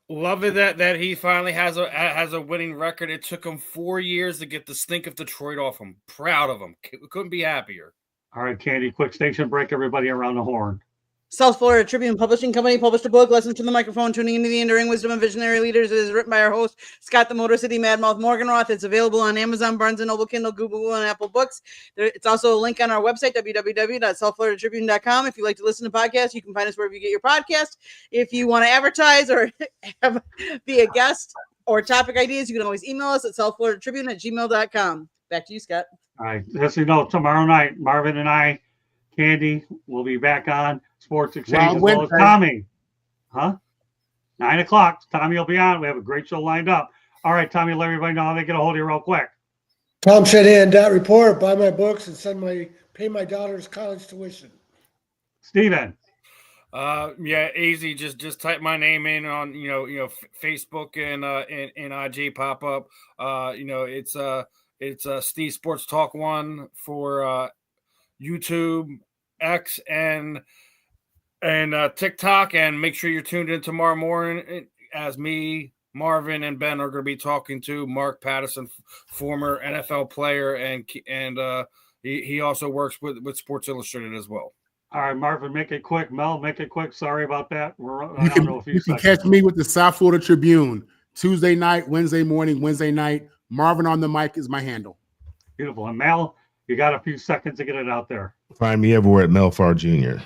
Love it that he finally has a winning record. It took him 4 years to get the stink of Detroit off him. Proud of him. Couldn't be happier. All right, Candy, quick station break. Everybody around the horn. South Florida Tribune Publishing Company published a book, Lessons from the Microphone, Tuning into the Enduring Wisdom of Visionary Leaders. It is written by our host, Scott the Motor City Madmouth Morganroth. It's available on Amazon, Barnes & Noble, Kindle, Google, and Apple Books. It's also a link on our website, www.southfloridatribune.com. If you'd like to listen to podcasts, you can find us wherever you get your podcast. If you want to advertise or be a guest or topic ideas, you can always email us at southfloridatribune@gmail.com. Back to you, Scott. All right, just so you know, tomorrow night, Marvin and I, Candy, will be back on Sports Exchange as well as Tommy. 9 o'clock. Tommy will be on. We have a great show lined up. All right, Tommy, let everybody know how they get a hold of you real quick. Tom Shanahan.report. Buy my books and pay my daughter's college tuition. Steven. Yeah, easy. Just type my name in on Facebook and IG pop up. It's Steve Sports Talk 1 for YouTube, X, and TikTok. And make sure you're tuned in tomorrow morning as me, Marvin, and Ben are going to be talking to Mark Patterson, former NFL player, and he also works with Sports Illustrated as well. All right, Marvin, make it quick. Mel, make it quick. Sorry about that. You can catch me with the South Florida Tribune Tuesday night, Wednesday morning, Wednesday night. Marvin on the mic is my handle. Beautiful. And Mel, you got a few seconds to get it out there. Find me everywhere at Melfar Jr.